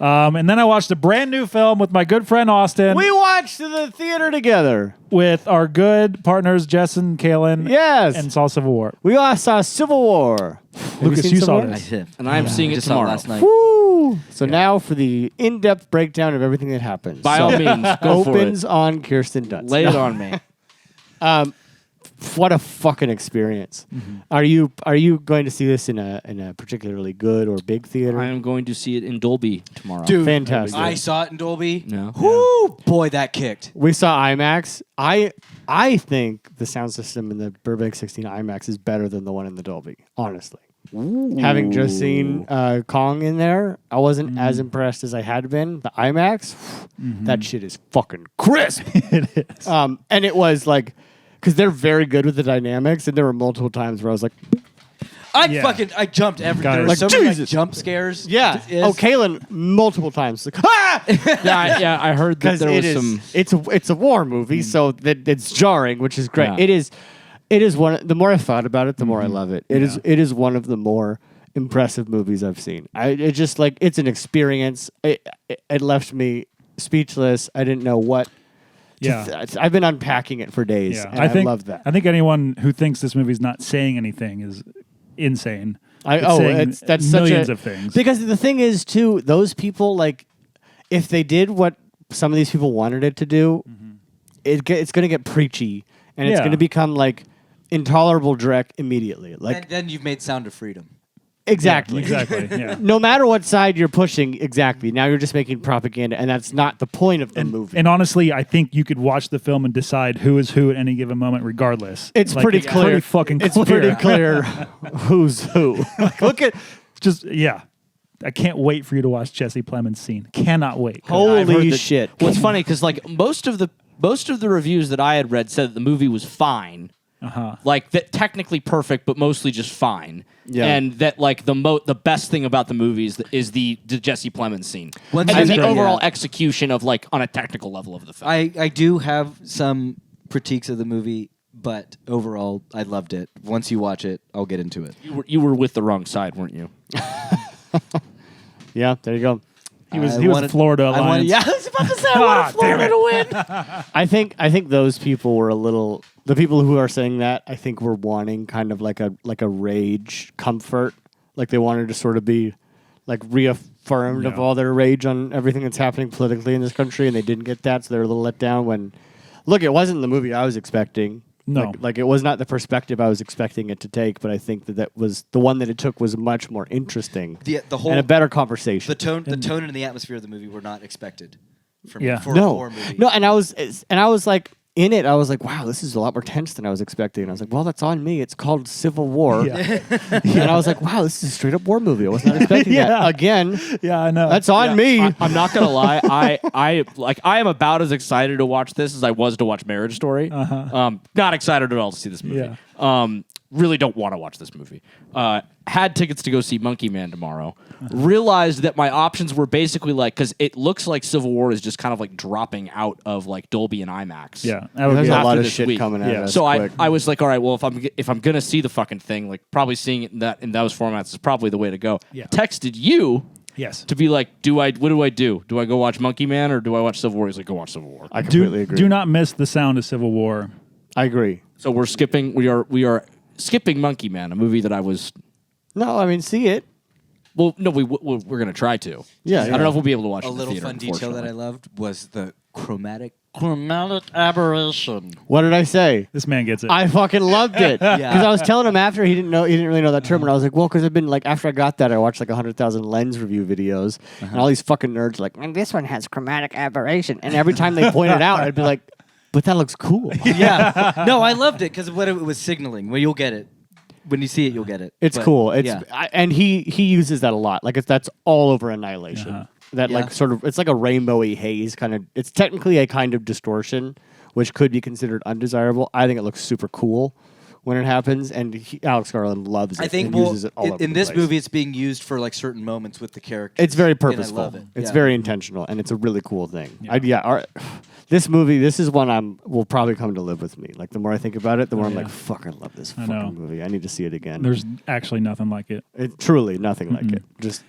And then I watched a brand new film with my good friend Austin. We watched in the theater together with our good partners Jess and Kaylin. Yes. And saw Civil War. We all saw Civil War. Lucas, you saw I this. did. And I'm seeing it Just saw tomorrow. last night. Woo! So now for the in-depth breakdown of everything that happens. By all means, go for it. Opens on Kirsten Dunst. Lay it on me. What a fucking experience! Are you going to see this in a particularly good or big theater? I am going to see it in Dolby tomorrow. Dude, fantastic! I saw it in Dolby. No. Woo! Boy, that kicked. We saw IMAX. I think the sound system in the Burbank 16 IMAX is better than the one in the Dolby. Honestly, having just seen Kong in there, I wasn't as impressed as I had been. The IMAX, that shit is fucking crisp. It is. And it was like, because they're very good with the dynamics, and there were multiple times where I was like, I jumped every. Got There it. were Like, so many Jesus. jump scares. yeah. Oh, Kaylin, multiple times. Like, ah! yeah, I heard that Because there was some. it's a war movie, so that it's jarring, which is great. Yeah. It is one. The more I thought about it, the more I love it. It is one of the more impressive movies I've seen. It just like it's an experience. It left me speechless. I didn't know what. Yeah. I've been unpacking it for days. Yeah. And I love that. I think anyone who thinks this movie's not saying anything is insane. It's saying that's such millions of things. Because the thing is, too, those people, like, if they did what some of these people wanted it to do, it's going to get preachy, and it's Yeah. going to become, like, intolerable dreck immediately. Like, And then you've made Sound of Freedom. exactly. Exactly. Yeah. No matter what side you're pushing, exactly. Now you're just making propaganda, and that's not the point of the movie. And honestly, I think you could watch the film and decide who is who at any given moment, regardless. It's Like, pretty clear. Pretty fucking clear. It's pretty clear who's who. Like, look at I can't wait for you to watch Jesse Plemons' scene. Cannot wait. I've heard Holy that- shit. What's funny because like most of the reviews that I had read said that the movie was fine. Like that technically perfect, but mostly just fine. Yeah. And that like the best thing about the movie is the Jesse Plemons scene. One And thing then the that's great, overall yeah. execution of like on a technical level of the film. I do have some critiques of the movie, but overall, I loved it. Once you watch it, I'll get into it. You were with the wrong side, weren't you? Yeah, there you go. He was Florida Alliance. I was about to say I wanted Florida to win. I think those people were a little. The people who are saying that, I think, were wanting kind of like a rage comfort, like they wanted to sort of be like reaffirmed of all their rage on everything that's happening politically in this country, and they didn't get that, so they were a little let down. When, look, it wasn't the movie I was expecting. No. Like it was not the perspective I was expecting it to take, but I think that was the one that it took was much more interesting The whole and a better conversation. the tone and the atmosphere of the movie were not expected for me Yeah. for a horror movie. No, and I was like in it. I was like, wow, this is a lot more tense than I was expecting. And I was like, well, that's on me. It's called Civil War. Yeah. And I was like, wow, this is a straight up war movie. I was not expecting Yeah. that. Again, Yeah, I know. that's on me. I'm not gonna lie. I am about as excited to watch this as I was to watch Marriage Story. Not excited at all to see this movie. Yeah. Really don't want to watch this movie. Had tickets to go see Monkey Man tomorrow. Realized that my options were basically like because it looks like Civil War is just kind of like dropping out of like Dolby and IMAX. Yeah. That would There's be a after lot of this shit week. coming at Yeah. us. So quick. I was like, all right, well, if I'm gonna see the fucking thing, like probably seeing it in those formats is probably the way to go. Yeah. Texted you Yes. to be like, what do I do? Do I go watch Monkey Man or do I watch Civil War? He's like, go watch Civil War. I completely Do, agree. do not miss the sound of Civil War. I agree. So we're skipping. We are skipping Monkey Man, a movie that I was. No, I mean, see it. Well, no, we're gonna try to. Yeah, I don't know if we'll be able to watch it A in the little theater, fun detail that I unfortunately. loved was the chromatic aberration. What did I say? This man gets it. I fucking loved it because Yeah. I was telling him after he didn't really know that term, and I was like, well, because I've been like after I got that, I watched like 100,000 lens review videos, and all these fucking nerds are like, and this one has chromatic aberration, and every time they point it out, I'd be like, but that looks cool. Yeah. No, I loved it because what it was signaling. Well, you'll get it. When you see it, you'll get it. It's But, cool. It's yeah. and he uses that a lot. Like that's all over Annihilation. That Yeah. like sort of it's like a rainbowy haze kind of. It's technically a kind of distortion, which could be considered undesirable. I think it looks super cool when it happens, and Alex Garland loves it. I think and uses it all over in the this place. movie, it's being used for like certain moments with the characters. It's very and I purposeful. love it. It's Yeah. very intentional, and it's a really cool thing. This movie, this is one will probably come to live with me. Like the more I think about it, the more I'm yeah. like, fuck, I love this I fucking know. movie. I need to see it again. There's actually nothing like it. Truly nothing like it. Just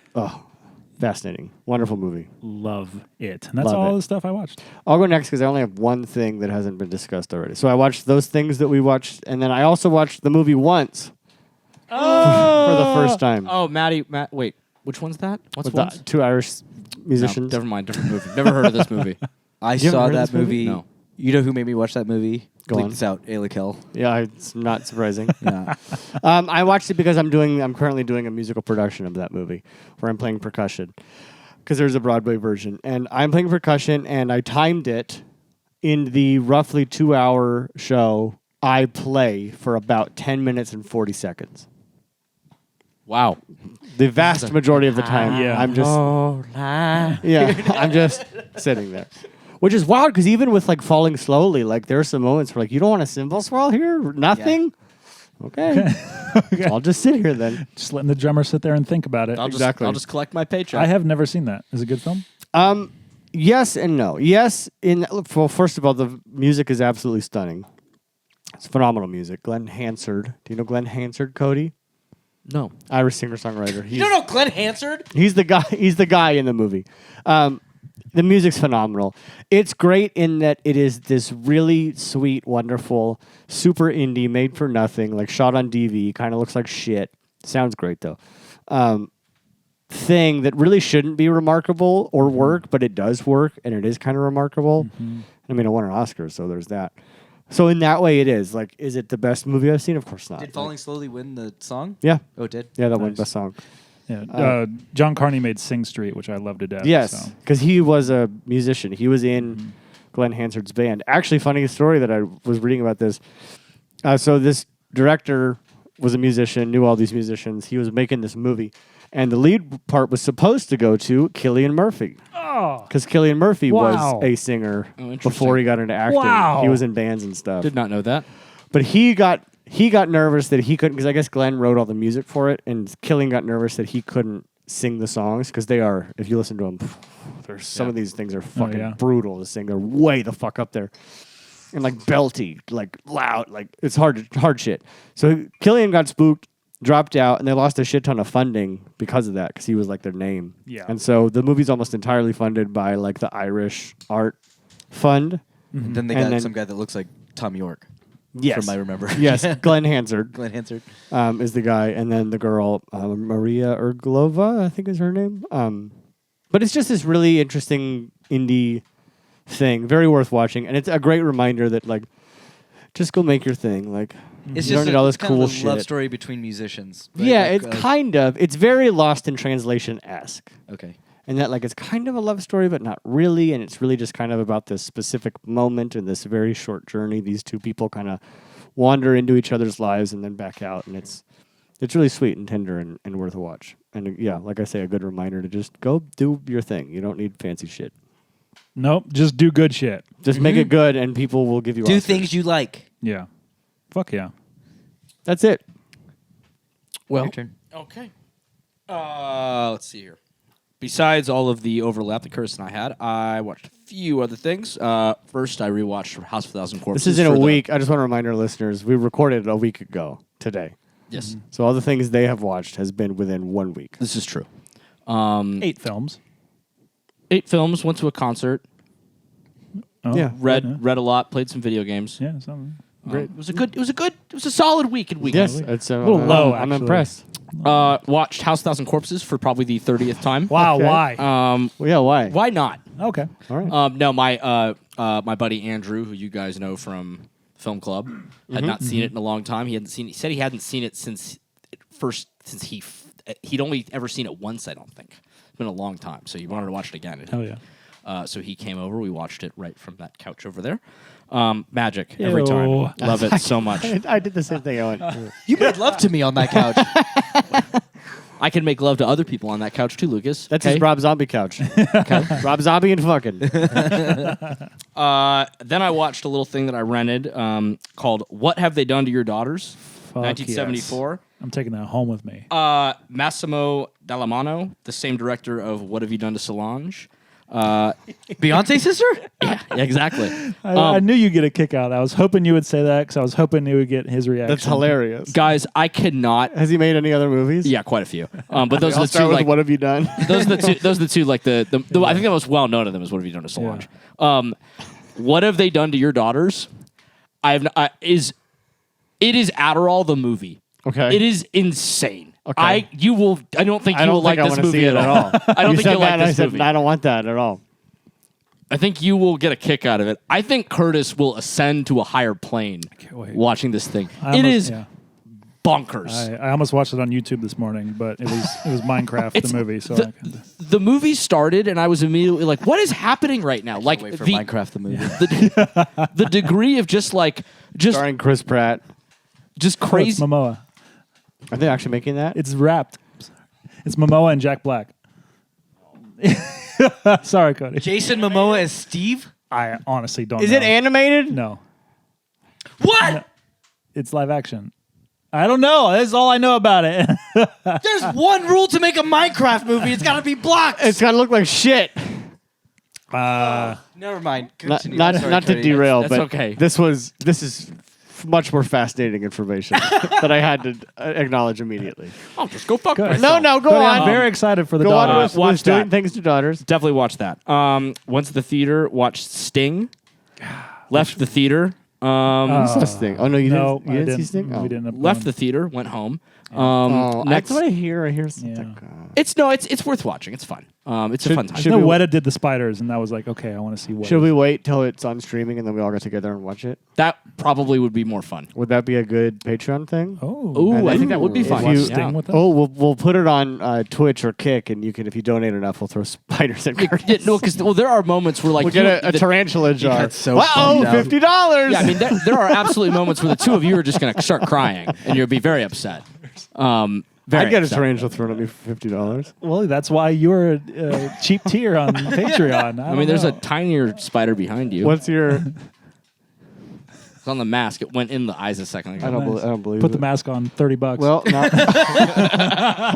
fascinating, wonderful movie. Love it. And that's Love all it. the stuff I watched. I'll go next because I only have one thing that hasn't been discussed already. So I watched those things that we watched, and then I also watched the movie once for the first time. Oh, Matt, wait, which one's that? What's With the Once? two Irish musicians. No, never mind, different movie. Never heard of this movie. I You haven't saw heard of that this movie? movie. No. You know who made me watch that movie? Go Bleep on. this out. Ayla Kell. Yeah, it's not surprising. Yeah. I watched it because I'm currently doing a musical production of that movie where I'm playing percussion because there's a Broadway version, and I'm playing percussion, and I timed it in the roughly 2-hour show. I play for about 10 minutes and 40 seconds. Wow. The vast majority of the time, Yeah. I'm just I'm just sitting there. Which is wild because even with like falling slowly, like there are some moments where like you don't want a cymbal swirl here, nothing. Okay. I'll just sit here then. Just letting the drummer sit there and think about it. Exactly. I'll just collect my paycheck. I have never seen that. Is it a good film? Yes and no. Yes, well, first of all, the music is absolutely stunning. It's phenomenal music. Glenn Hansard. Do you know Glenn Hansard, Cody? No. Irish singer-songwriter. You don't know Glenn Hansard? He's the guy. He's the guy in the movie. The music's phenomenal. It's great in that it is this really sweet, wonderful, super indie, made for nothing, like shot on DV. Kind of looks like shit. Sounds great though. Thing that really shouldn't be remarkable or work, but it does work, and it is kind of remarkable. I mean, it won an Oscar, so there's that. So in that way, it is. Like, is it the best movie I've seen? Of course not. Did Falling Slowly win the song? Yeah. Oh, it did? Yeah, that won Nice. best song. Yeah. John Carney made Sing Street, which I love to death. Yes, So. because he was a musician. He was in Glenn Hansard's band. Actually, funny story that I was reading about this. So this director was a musician, knew all these musicians. He was making this movie, and the lead part was supposed to go to Cillian Murphy. Oh, Because Cillian Murphy Wow. was a singer Oh, interesting. before he got into acting. Wow. He was in bands and stuff. Did not know that. But he got nervous that he couldn't, because I guess Glenn wrote all the music for it, and Killian got nervous that he couldn't sing the songs, because they are, if you listen to them, there's some of these things are fucking yeah. brutal to sing. They're way the fuck up there. And like belty, like loud, like it's hard shit. So Killian got spooked, dropped out, and they lost a shit ton of funding because of that, because he was like their name. Yeah. And so the movie's almost entirely funded by like the Irish Art Fund. And then they And got then- some guy that looks like Tom York. Yes. From I Remember. Yes, Glenn Hansard. Glenn Hansard. Is the guy, and then the girl, Maria Erglova, I think is her name. But it's just this really interesting indie thing, very worth watching, and it's a great reminder that like, just go make your thing. Like, It's you don't just need all this kind cool of a love shit. story between musicians. right? Yeah, Like, it's kind of. It's very Lost in Translation-esque. Okay. And that like it's kind of a love story, but not really. And it's really just kind of about this specific moment and this very short journey. These two people kind of wander into each other's lives and then back out. And it's really sweet and tender and worth a watch. And yeah, like I say, a good reminder to just go do your thing. You don't need fancy shit. nope. Just do good shit. Just make it good, and people will give you Do Oscars. things you like. Yeah. Fuck yeah. That's it. Well, Your turn. okay. Let's see here. Besides all of the overlap that Curtis and I had, I watched a few other things. First, I rewatched House of a Thousand Corpses. This is in a for the- week. I just want to remind our listeners, we recorded a week ago today. Yes, So all the things they have watched has been within 1 week. this is true. 8 films. 8 films, went to a concert, Oh, Yeah. read a lot, played some video games. Yeah. Something. Great. It was a solid week in week. Yes, it's a little low, I'm actually. impressed. Watched House of a Thousand Corpses for probably the 30th time. Wow. Okay. Why? Well, yeah, why? Why not? Okay. All right. No, my buddy Andrew, who you guys know from Film Club, had not seen it in a long time. He said he hadn't seen it since he'd only ever seen it once. I don't think it's been a long time. So he wanted to watch it again. Hell yeah. So he came over. We watched it right from that couch over there. Magic every time. Ew. Love it so much. I did the same thing. I went, You made love to me on that couch. I can make love to other people on that couch too, Lucas. That's okay? his Rob Zombie couch. Okay. Rob Zombie and fucking. Then I watched a little thing that I rented called "What Have They Done to Your Daughters?" Fuck 1974. yes. I'm taking that home with me. Massimo Dallamano, the same director of "What Have You Done to Solange?" Beyonce's sister? Yeah, exactly. I knew you'd get a kick out of that. I was hoping you would say that because I was hoping you would get his reaction. That's hilarious. Guys, I cannot. Has he made any other movies? Yeah, quite a few. But those are I'll the start two. with Like, What Have You Done? those are the two. Those are the two. Like the I think the most well known of them is "What Have You Done to Solange?" What have they done to your daughters? It is Adderall the movie. Okay. It is insane. Okay. I don't think you will like this movie at all. I don't think you'll like I this said, movie. I don't want that at all. I think you will get a kick out of it. I think Curtis will ascend to a higher plane wait. watching this thing. I It almost- is yeah. bonkers. I almost watched it on YouTube this morning, but it was Minecraft the movie. So The movie started, and I was immediately like, "What is happening right now?" Like Wait for the Minecraft the movie. the degree of just Starring Chris Pratt. just it's crazy. Momoa. Are they actually making that? It's wrapped. It's Momoa and Jack Black. Sorry, Cody. Jason Momoa as Steve? I honestly don't Is know. it animated? No. What? It's live action. I don't know. That's all I know about it. There's one rule to make a Minecraft movie. It's got to be blocked. It's gotta look like shit. Never mind. Not, Continue. not, I'm sorry, not to Cody. derail, That's but okay. this is much more fascinating information that I had to acknowledge immediately. Oh, just go fuck Good. myself. No, go Cody, on. I'm very excited for the Go on daughter. with watch doing that. things to daughters. Definitely watch that. Went to the theater, watched Sting. Left the theater. What's this thing? Oh no, you No, didn't. You I didn't see Sting? We Oh. didn't. Left the theater, went home. Oh, Next, that's what I hear. I hear something. it's worth watching. It's fun. It's a fun time. should No, we- Weta did the spiders, and that was like, okay, I want to see what. Should we wait till it's on streaming and then we all get together and watch it? That probably would be more fun. Would that be a good Patreon thing? Oh, Ooh, I think that would be If fun. you- Yeah. Sting with us? Oh, we'll put it on Twitch or Kick, and you can, if you donate enough, we'll throw spiders in. Yeah, no, because there are moments where like We'll you- get a the- tarantula jar. got so Uh-oh, bummed out. $50. Yeah, I mean there are absolutely moments where the two of you are just going to start crying and you'll be very upset. Very I'd get a upset. tarantula thrown at me for $50. Well, that's why you're a cheap tier on Patreon. I mean, there's a tinier spider behind you. What's your? It's on the mask. It went in the eyes a second ago. I don't believe. Put it. the mask on, $30. Well, not.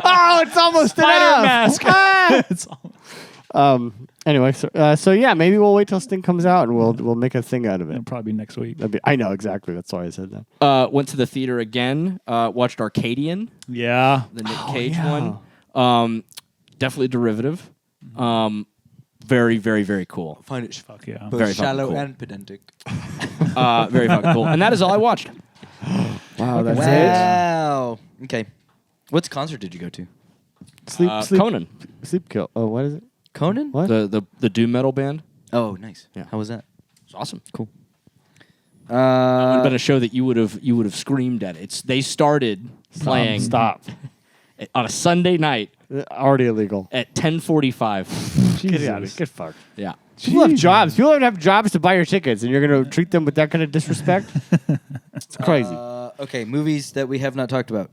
Oh, it's almost Spider enough. mask. Ah! It's all- Anyway, so yeah, maybe we'll wait till Sting comes out and we'll make a thing out of it. It'll probably be next week. I know exactly. That's why I said that. Went to the theater again. Watched Arcadian, Yeah. the Nick Cage yeah. one. Definitely derivative. Very, very, very cool. Find it Fuck yeah. Very both fucking shallow cool. and pedantic. Very fucking cool. And that is all I watched. Wow, that's Wow. Okay. What concert did you go to? it. Sleep, Conan, sleep kill. Oh, what is it? Conan? What? the doom metal band. Oh, nice. Yeah. How was that? It's awesome. Cool. It would have been a show that you would have screamed at. They started playing Stop. on a Sunday night Already illegal. at 10:45. Get out of here. Get fucked. Yeah. People have jobs. People don't have jobs to buy your tickets, and you're going to treat them with that kind of disrespect? It's crazy. Okay, movies that we have not talked about.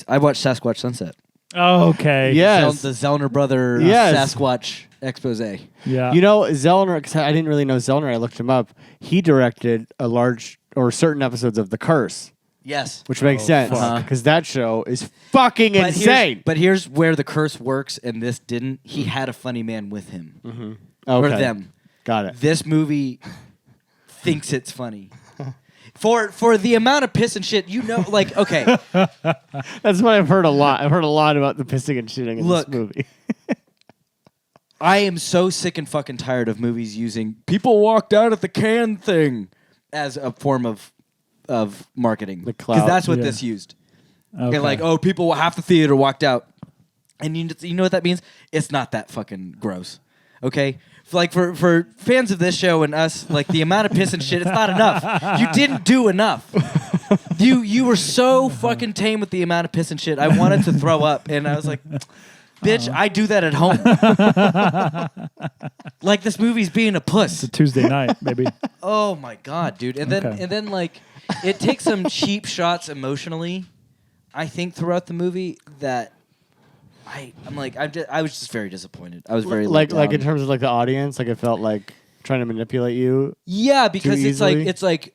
I watched Sasquatch Sunset. Okay. Yes. The Zellner brother Yes. Sasquatch expose. Yeah. You know, Zellner, because I didn't really know Zellner, I looked him up. He directed a large or certain episodes of The Curse, Yes. which makes sense fuck. because that show is fucking insane. But here's where the curse works, and this didn't. He had a funny man with him. Okay. Or them. Got it. This movie thinks it's funny. For the amount of piss and shit, like, okay, That's what I've heard a lot. I've heard a lot about the pissing and shitting in Look. this movie. I am so sick and fucking tired of movies using people walked out at the can thing as a form of marketing. The clout, Because that's what yeah. this used. Okay. And like, oh, people, half the theater walked out. And you know what that means? It's not that fucking gross. Okay? Like for fans of this show and us, like the amount of piss and shit, it's not enough. You didn't do enough. You were so fucking tame with the amount of piss and shit. I wanted to throw up, and I was like, bitch, I do that at home. Like this movie's being a puss. It's a Tuesday night, maybe. Oh my god, dude. And Okay. then like it takes some cheap shots emotionally, I think, throughout the movie that I was just very disappointed. I was very like let down. in terms of like the audience, like it felt like trying to manipulate you. Yeah, because easily? it's like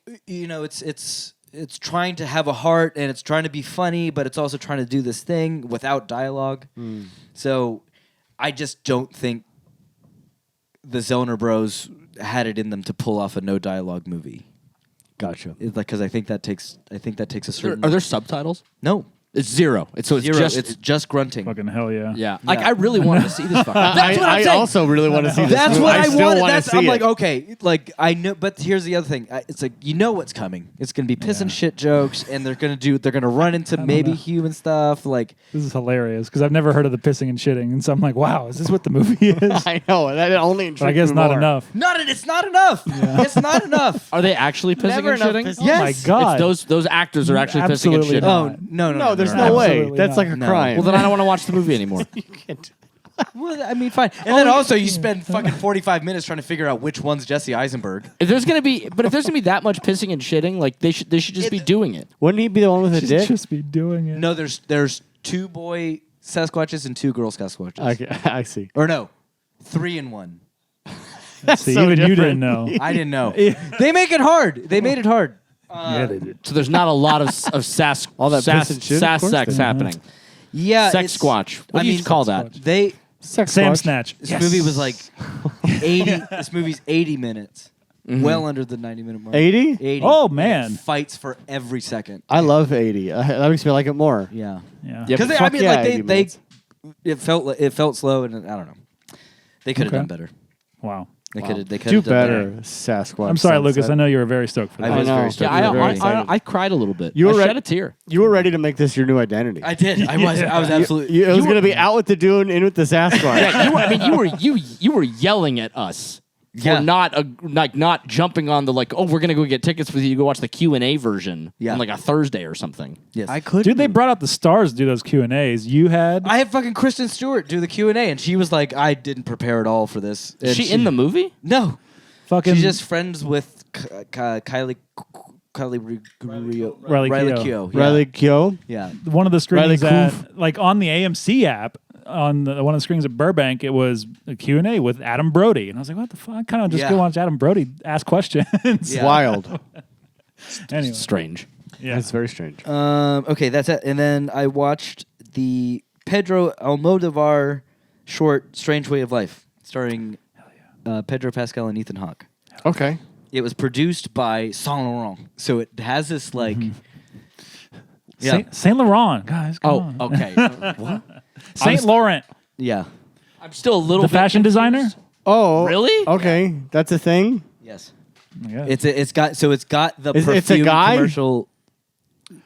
it's trying to have a heart and it's trying to be funny, but it's also trying to do this thing without dialogue. So I just don't think the Zoner Bros had it in them to pull off a no dialogue movie. Gotcha. Because I think that takes a certain. Are there subtitles? No. It's zero. So it's Zero. just It's just grunting. Fucking hell yeah. yeah. Like I really wanted to see this fucking. That's what I'm I saying. also really want to see this. That's movie. what I still wanted. wanna see I'm it. like, okay, like I know, but here's the other thing. It's like you know what's coming. It's gonna be piss and shit jokes, and they're gonna run into maybe know. human stuff. Like This is hilarious because I've never heard of the pissing and shitting, and so I'm like, wow, is this what the movie is? I know that only. But I guess not enough. it's not enough. It's not enough. Are they actually pissing Never and enough shitting? pissing. Oh my Yes. god. It's those actors are actually pissing and Absolutely shitting. not. Oh no, No, there's no way. Absolutely That's not. like a No. crime. Well, then I don't want to watch the movie anymore. Well, I mean, fine. And then also you spend fucking 45 minutes trying to figure out which one's Jesse Eisenberg. If there's gonna be that much pissing and shitting, like they should just be doing it. Wouldn't he be the one with the Should dick? just be doing it. No, there's 2 boy Sasquatches and 2 girl Sasquatches. I see. Or no, 3 in 1. That's See, so even you different. didn't know. I didn't know. They make it hard. They made it hard. Yeah, they did. So there's not a lot of sass All that piss and shit, of sass course sex they- happening. Yeah, Sex squatch. What do you call that? They Sex Sam squatch. Snatch. this movie was like 80. This movie's 80 minutes, well under the 90-minute mark. 80? 80. Oh, And man. it fights for every second. I love 80. That makes me like it more. Yeah, Yeah. Yep. because I Fuck mean, yeah, like 80 they minutes. it felt slow, and I don't know. They could have Okay. done better. Wow. They Wow. could have. They could Do have done better, better. Sasquatch. I'm sorry, Sunset. Lucas. I know you were very stoked for that. I was know. very Yeah, stoked. I was very excited. I cried a little bit. You were I re- shed a tear. You were ready to make this your new identity. I did. I was. I was absolutely. It was going to be out with the dude, in with the Sasquatch. Yeah, you were yelling at us Yeah. for not jumping on the we're gonna go get tickets with you to go watch the Q&A version on like a Thursday or something. Yes. I could. Dude, they brought out the stars to do those Q&As. You had... I had fucking Kristen Stewart do the Q&A, and she was like, "I didn't prepare at all for this." Is And she in the movie? No, fucking... she's just friends with Kylie Riley Keough. Yeah. Riley Keough. Yeah. one of the screenings Riley at, like on the AMC app, on one of the screens at Burbank, it was a Q&A with Adam Brody. And I was like, what the fuck? I kind of just Yeah. go watch Adam Brody ask questions. Yeah. Wild. Anyway. Strange. Yeah. That's very strange. Okay, that's it. And then I watched the Pedro Almodovar short "Strange Way of Life," starring Pedro Pascal and Ethan Hawke. Okay. It was produced by Saint Laurent, so it has this like. Yeah, Saint Laurent, guys. Come on. okay. What? Saint Laurent, yeah, I'm still a little the bit fashion confused. designer. Oh. Really? Okay. That's a thing? yes. Yeah. It's got the Is- perfume it's a guy? commercial.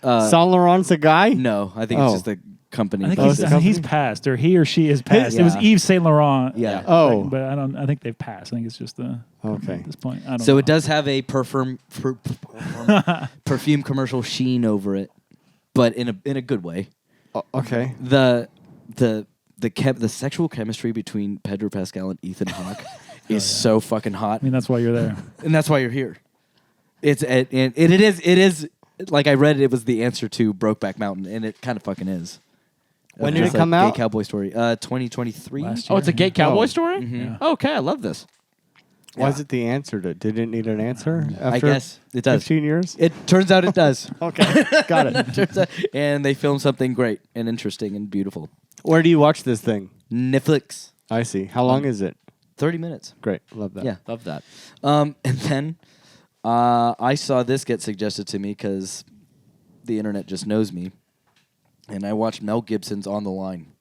Saint Laurent's a guy? No, I think Oh. it's just the company. I think Oh, he's, it's a he's company? passed, or he or she is passed. It was Yeah. Yves Saint Laurent. Yeah. Oh. but I don't. I think they've passed. I think it's just the Okay. at this point. I don't So know. it does have a perfume commercial sheen over it, but in a good way. Okay. The sexual chemistry between Pedro Pascal and Ethan Hawke is so fucking hot, I mean, that's why you're there. and that's why you're here. It is like I read it was the answer to Brokeback Mountain, and it kind of fucking is. When did Just it come like out? Gay Cowboy Story, 2023. Last Oh, it's a gay cowboy Oh. story? Yeah. Okay, I love this. Why is it the answer to? Did it need an answer? After I guess it does. 15 years? It turns out it does. Okay. Got it. Turns out- and they filmed something great and interesting and beautiful. Where do you watch this thing? Netflix, I see. How long is it? 30 minutes. Great. Love that. Yeah. Love that. And then I saw this get suggested to me because the internet just knows me, and I watched Mel Gibson's On the Line.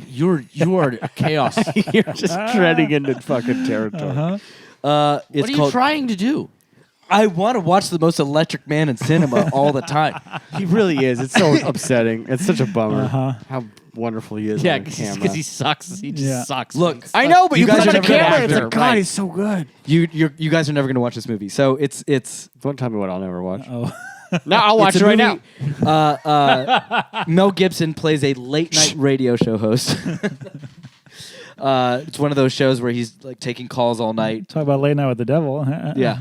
You are a chaos. You're just treading into fucking territory. Uh-huh. It's What are you called. trying to do? I want to watch the most electric man in cinema all the time. He really is. It's so upsetting. It's such a bummer Uh-huh. how wonderful he is Yeah, on camera. because he sucks. He just Yeah. sucks. Look, I know, but You you, guys put are him on a never gonna camera. It's actor, like, God, right. he's so good. you guys are never going to watch this movie. So it's Don't tell me what I'll never watch. Oh, No, I'll watch it's it a right now. movie- Mel Gibson plays a late night radio show host. It's one of those shows where he's like taking calls all night. talk about late night with the devil. Yeah.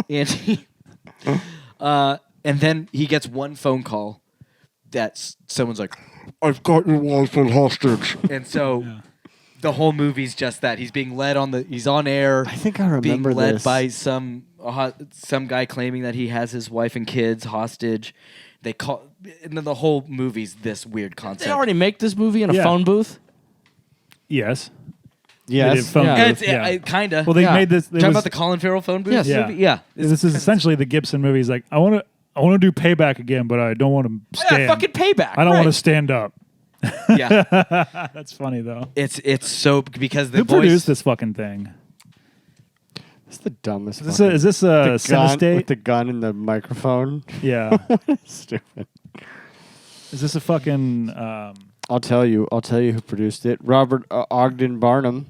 And he, and then he gets one phone call that someone's like, I've got your wife on hostage. And so the whole movie's just that. He's being led he's on air. I think I remember being led this. by some guy claiming that he has his wife and kids hostage. And then the whole movie's this weird concept. They already make this movie in a Yeah. phone booth? Yes. Yes. They did phone Yeah. booth, yeah. Kind of. Well, they made this. Talking about the Colin Farrell phone booth Yes. Yeah. movie? Yeah. This is essentially the Gibson movie. He's like, I want to do Payback again, but I don't want to stand. Yeah, fucking Payback. I don't want to right. stand up. Yeah. That's funny though. It's so because the Who voice produced this fucking thing? It's the dumbest. Is this a the gun, Cinestate? with the gun and the microphone? Yeah. Stupid. Is this a fucking? I'll tell you who produced it. Robert Ogden Barnum.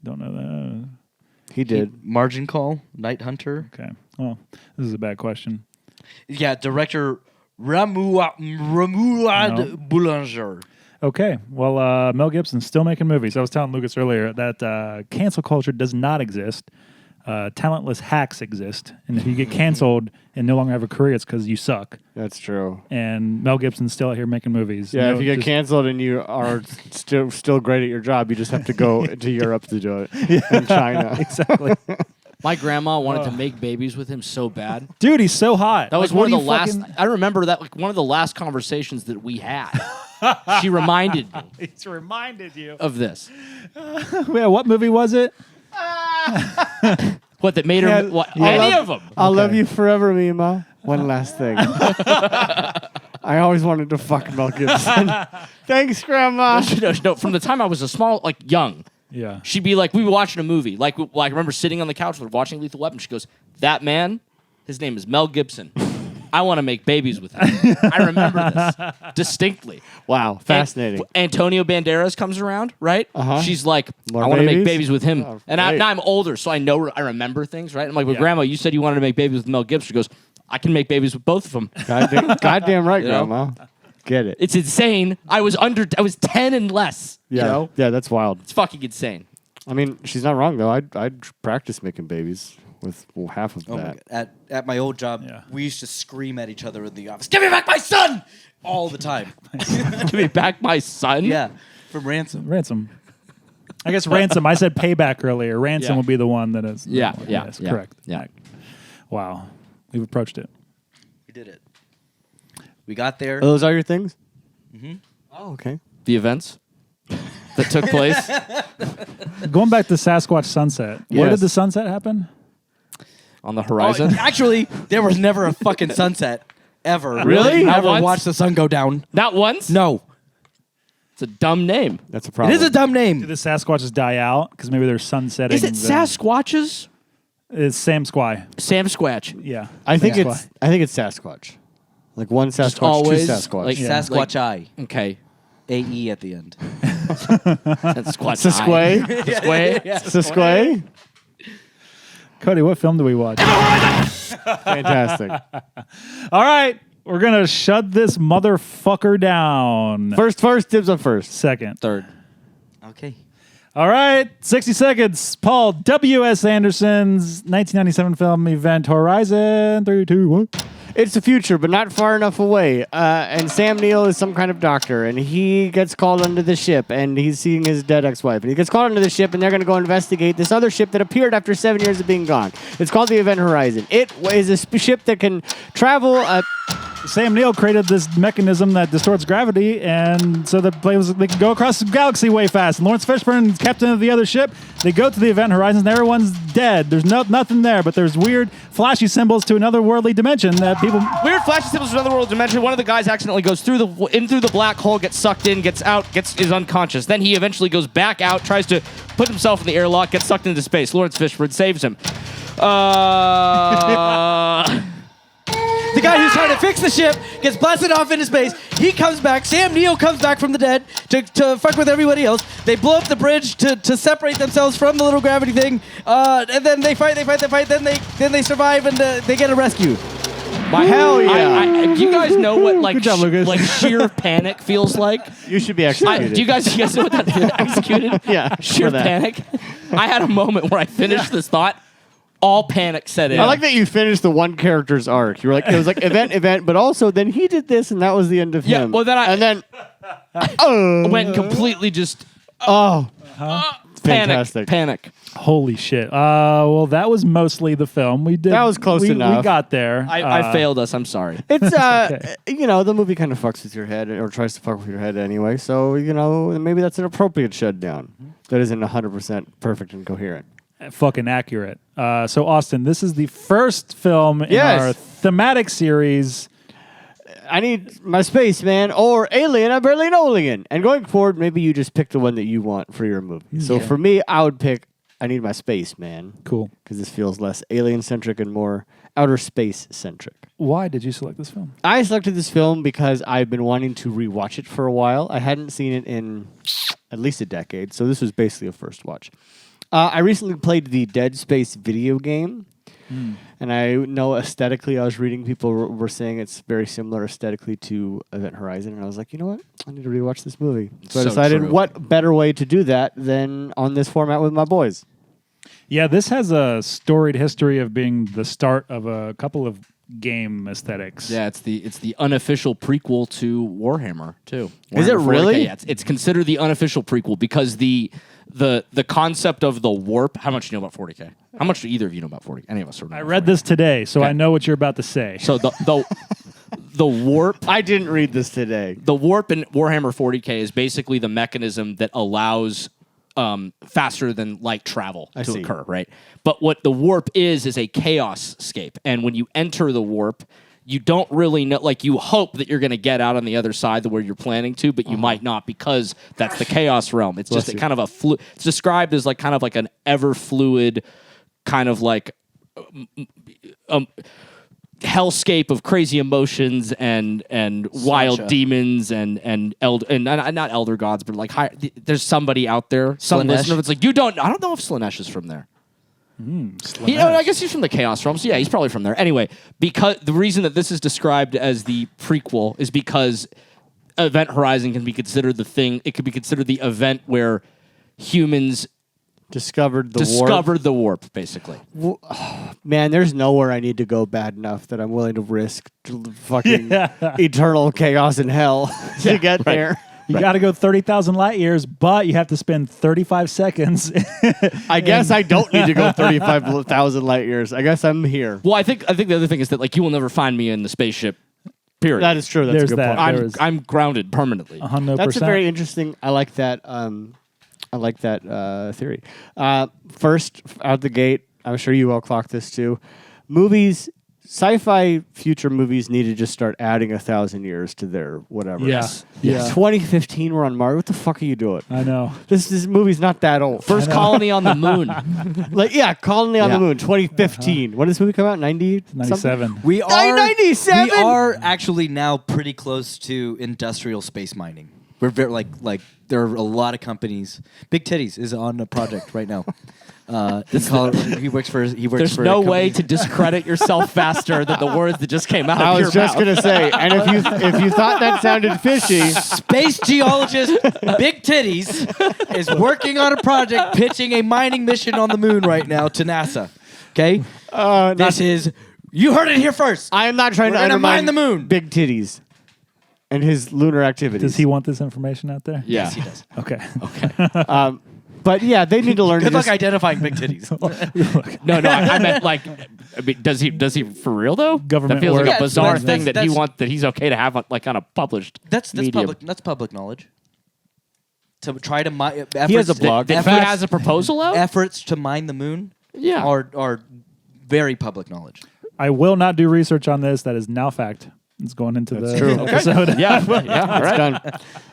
Don't know that. He did. Margin Call, Night Hunter. Okay. Well, this is a bad question. Yeah, director Ramoulad No. Boulanger. Okay. Well, Mel Gibson's still making movies. I was telling Lucas earlier that cancel culture does not exist. Talentless hacks exist, and if you get canceled and no longer have a career, it's because you suck. That's true. And Mel Gibson's still out here making movies. Yeah, No, if you get just- canceled and you are still great at your job, you just have to go to Europe to do it. And China. exactly, My grandma wanted to make babies with him so bad. dude, he's so hot. That was Like, one of what the do you last. fucking- I remember that one of the last conversations that we had. She reminded me It's reminded you. of this. Yeah, what movie was it? What that made her? Yeah, What, I any love- of them? I'll love you forever, Mima. One last thing. I always wanted to fuck Mel Gibson. Thanks, Grandma. No, from the time I was young. Yeah. She'd be like, we were watching a movie. Like I remember sitting on the couch, we were watching Lethal Weapon. She goes, that man, his name is Mel Gibson. I want to make babies with him. I remember this distinctly. Wow, fascinating. Antonio Banderas comes around, right? Uh-huh. She's like, More I want to make babies? babies with him. Oh, and great. now I'm older, so I remember things, right? I'm like, well, Yeah. Grandma, you said you wanted to make babies with Mel Gibson. She goes, I can make babies with both of them. Goddamn right, You know? Grandma. Get it. It's insane. I was 10 and less. Yeah, You know? yeah, that's wild. It's fucking insane. I mean, she's not wrong though. I'd practice making babies with half of Oh my that. God. At my old job, Yeah. we used to scream at each other in the office, "Give me back my son!" all the time. Give me back my son. Yeah, from Ransom. Ransom. I guess Ransom. I said Payback earlier. Ransom Yeah. will be the one that is. Yeah, Yes, yeah, correct. yeah. Wow. We've approached it. We did it. We got there. Those are your things? Mm-hmm. Oh, okay. The events that took place. Going back to Sasquatch Sunset. Where Yes. did the sunset happen? On the Oh, horizon. actually, there was never a fucking sunset ever. Really? Not Never once? watched the sun go down. Not once? No, It's a dumb name. That's a it problem. is a dumb Did name. the Sasquatches die out? Because maybe they're sunsetting. Is it Sasquatches? It's Sam Squy. Sam Squatch. Yeah. I think Yeah. it's Sasquatch. Like one Sasquatch, two always, Sasquatch. like- Yeah. Sasquatch Eye. Okay. A-E at the end. That's Squatch. Sasquay. Squay. Sasquay. Cody, what film do we watch? Fantastic. All right. We're going to shut this motherfucker down. First, dibs on first. Second. Third. Okay. All right. 60 seconds. Paul W.S. Anderson's 1997 film Event Horizon. 3, 2, 1. It's the future, but not far enough away. And Sam Neill is some kind of doctor, and he gets called onto the ship, and he's seeing his dead ex-wife. And he gets called onto the ship, and they're going to go investigate this other ship that appeared after 7 years of being gone. It's called the Event Horizon. It is a ship that can travel... Sam Neill created this mechanism that distorts gravity, and so they can go across the galaxy way fast. And Lawrence Fishburne, captain of the other ship, they go to the Event Horizon, and everyone's dead. There's nothing there, but there's weird, flashy symbols to another worldly dimension that people... Weird flashy symbols from another world dimension. One of the guys accidentally goes through the black hole, gets sucked in, gets out, is unconscious. Then he eventually goes back out, tries to put himself in the airlock, gets sucked into space. Lawrence Fishburne saves him. The guy who's trying to fix the ship gets blasted off into space. He comes back. Sam Neill comes back from the dead to fuck with everybody else. They blow up the bridge to separate themselves from the little gravity thing. And then they fight. Then they survive and they get a rescue. Hell yeah. Do you guys know what Good job, Lucas. like sheer panic feels like? You should be executed. Do you guys know what that is? Executed? Yeah, Sheer for that. panic. I had a moment where I finished this thought. All panic set in. I like that you finished the one character's arc. You were like, it was like event, but also then he did this, and that was the end of Yeah, him. well, then and then went completely just Fantastic. Panic. Holy shit. Well, that was mostly the film. We did. That was close enough. We got there. I failed us. I'm sorry. It's okay. The movie kind of fucks with your head or tries to fuck with your head anyway. So maybe that's an appropriate shutdown that isn't 100% perfect and coherent. Fucking accurate. So Austin, this is the first film in Yes. our thematic series. I need my spaceman or alien. I barely know alien. And going forward, maybe you just pick the one that you want for your movie. So for me, I would pick I need my spaceman. Cool. Because this feels less alien centric and more outer space centric. Why did you select this film? I selected this film because I've been wanting to rewatch it for a while. I hadn't seen it in at least a decade, so this was basically a first watch. I recently played the Dead Space video game, and I know aesthetically, I was reading people were saying it's very similar aesthetically to Event Horizon, and I was like, you know what? I need to rewatch this movie. So I So decided, true. what better way to do that than on this format with my boys? Yeah, this has a storied history of being the start of a couple of game aesthetics. Yeah, it's the unofficial prequel to Warhammer too. Is it Warhammer 40K, really? yeah, it's considered the unofficial prequel because the concept of the warp. How much do you know about 40K? How much do either of you know about 40? Any of us? I read this today, so Okay. I know what you're about to say. So the warp. I didn't read this today. The warp in Warhammer 40K is basically the mechanism that allows faster than light travel to see. occur, right? But what the warp is a chaos scape. And when you enter the warp, you don't really know, like you hope that you're going to get out on the other side where you're planning to, but you might not because that's the chaos realm. It's just a kind of a it's described as like kind of like an ever fluid kind of like hellscape of crazy emotions and wild demons and not elder gods, but like there's somebody out there, some Slanesh? listener that's like, I don't know if Slanesh is from there. I guess he's from the Chaos Realm, so yeah, he's probably from there. Anyway, because the reason that this is described as the prequel is because Event Horizon can be considered the thing. It could be considered the event where humans Discovered the warp, basically. Man, there's nowhere I need to go bad enough that I'm willing to risk fucking eternal chaos in hell to get there. You got to go 30,000 light years, but you have to spend 35 seconds. I guess I don't need to go 35,000 light years. I guess I'm here. Well, I think the other thing is that like you will never find me in the spaceship. Period. That is true. That's There's a good that. point. I'm grounded permanently. 100%. That's a very interesting. I like that. I like that theory. First, out the gate, I'm sure you all clocked this too. Movies, sci-fi future movies need to just start adding 1,000 years to their whatever. Yes. Yeah. 2015, we're on Mars. What the fuck are you doing? I know. This movie's not that old. First colony on the moon. Colony on the Yeah. Moon, 2015. When did this movie come out? 90? 97. We are 97? We are actually now pretty close to industrial space mining. We're very like there are a lot of companies. Big Titties is on a project right now. He works for. There's for a no company. way to discredit yourself faster than the words that just came out of I your was just mouth. gonna say, and if you thought that sounded fishy, Space geologist Big Titties is working on a project pitching a mining mission on the moon right now to NASA. Okay, you heard it here first. I am not trying We're to gonna undermine mine the moon. Big Titties and his lunar activities. Does he want this information out there? Yeah. Yes, he does. Okay. But yeah, they need to learn. Good to luck just, identifying Big Titties. No, I meant like. I mean, does he for real though? Government That feels work. like Yeah, a bizarre that's- thing that's- that he's okay to have like on a published. That's medium. public. That's public knowledge. To try to mine. He has a blog. That he has a proposal out. Efforts to mine the moon. Yeah. Are very public knowledge. I will not do research on this. That is now fact. It's going into the episode. Yeah, all right.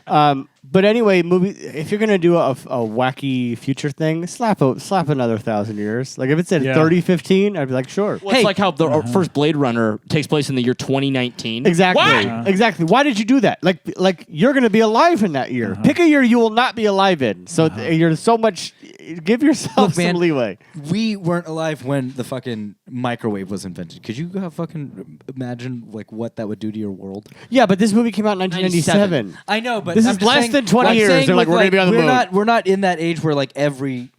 done. But anyway, if you're gonna do a wacky future thing, slap another 1,000 years. Like if it said 3015, I'd be like, sure. Well, it's like how the first Blade Runner takes place in the year 2019. Exactly. Exactly. Why did you do that? Like you're going to be alive in that year. Pick a year you will not be alive in. So you're so much. Give yourself some leeway. We weren't alive when the fucking microwave was invented. Could you fucking imagine like what that would do to your world? Yeah, but this movie came out in 1997. I know, but This I'm is just less saying- than 20 I'm years. saying They're like, with, we're gonna be on the moon. We're not in that age where like every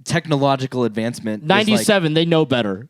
technological advancement. is, 97. They know better.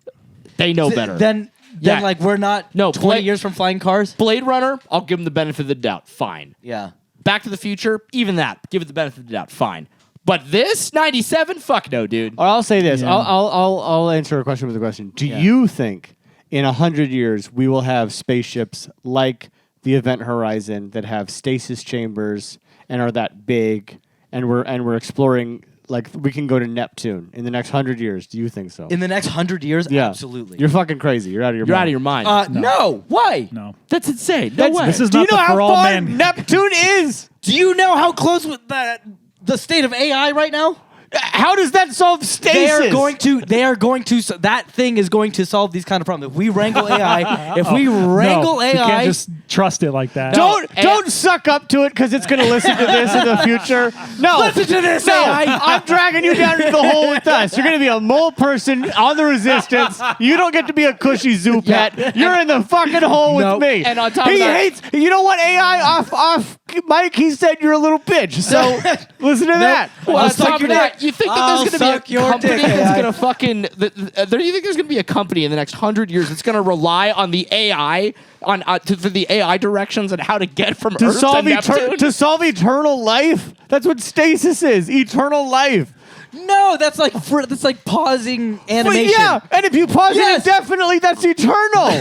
They know better. Then Yeah. like we're not 20 years from flying cars. Blade Runner, I'll give them the benefit of the doubt. Fine. Yeah. Back to the Future, even that, give it the benefit of the doubt, fine. But this 97, fuck no, dude. Or I'll say this. Yeah. I'll answer a question with a question. Do you think in 100 years we will have spaceships like the Event Horizon that have stasis chambers and are that big, and we're exploring, like, we can go to Neptune in the next 100 years? Do you think so? In the next 100 years, Yeah. absolutely. You're fucking crazy. You're out of your You're mind. out of your mind. No. Why? No. That's insane. No way. This is Do you not know the how for all far man. Neptune is? Do you know how close with the state of AI right now? How does that solve stasis? They are going to. That thing is going to solve these kind of problems. If we wrangle AI, if we wrangle no, AI, you can't just trust it like that. Don't suck up to it because it's going to listen to this in the future. No. Listen to this, No, AI. I'm dragging you down into the hole with us. You're going to be a mole person on the Resistance. You don't get to be a cushy zoo pet. You're in the fucking hole Nope. with me. And on top he of that- hates. You know what? AI off Mike. He said you're a little bitch. So listen to that. Well, I'll on suck top your of that, dick. you think that I'll there's going suck to be your a company dick, that's AI. going to fucking... Do you think there's going to be a company in the next 100 years that's going to rely on the AI, for the AI directions on how to get from Earth to Neptune? To solve eternal life. That's what stasis is. Eternal life. no, that's like pausing animation. But yeah, and if you pause Yes. it indefinitely, that's eternal.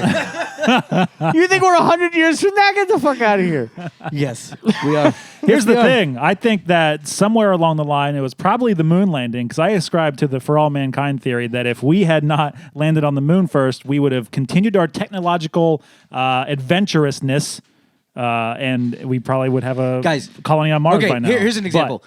You think we're 100 years from that? Get the fuck out of here. Yes, we are. Here's the thing. I think that somewhere along the line, it was probably the moon landing, because I ascribe to the for all mankind theory that if we had not landed on the moon first, we would have continued our technological adventurousness, and we probably would have a Guys, colony on Mars Okay, by now. here's an example.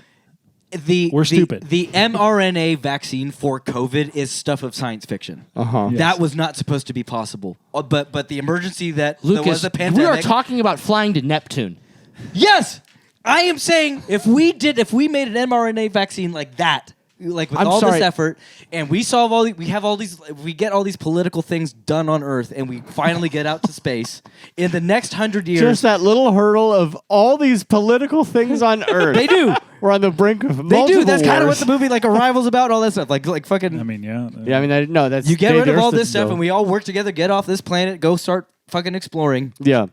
We're stupid. The mRNA vaccine for COVID is stuff of science fiction. Uh-huh. That was not supposed to be possible. But the emergency that there was Lucas, a pandemic. we are talking about flying to Neptune. Yes, I am saying if we made an mRNA vaccine like that, like with I'm all sorry. this effort, and we solve all, we get all these political things done on Earth, and we finally get out to space in the next 100 years. Just that little hurdle of all these political things on Earth. They do. We're on the brink of They multiple do. That's kind of what wars. the movie like Arrival's about. All that stuff. Like fucking. I mean, yeah. Yeah, I mean, no, that's You get rid of all this stuff, though. and we all work together, get off this planet, go start fucking exploring. Yeah.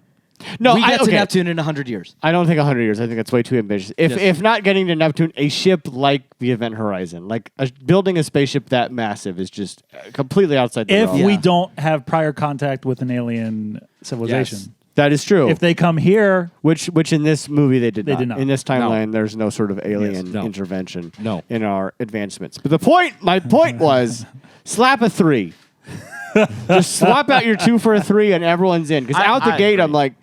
No, we get to okay. Neptune in 100 years. I don't think 100 years. I think that's way too ambitious. If not getting to Neptune, a ship like the Event Horizon, like building a spaceship that massive, is just completely outside the If realm. we Yeah. don't have prior contact with an alien civilization. Yes. That is true. If they come here, which in this movie they did not. not. In this timeline, there's no sort of alien no. intervention No. in our advancements. But my point was, slap a 3. Just swap out your 2 for a 3 and everyone's in. Because out the I gate, agree. I'm like,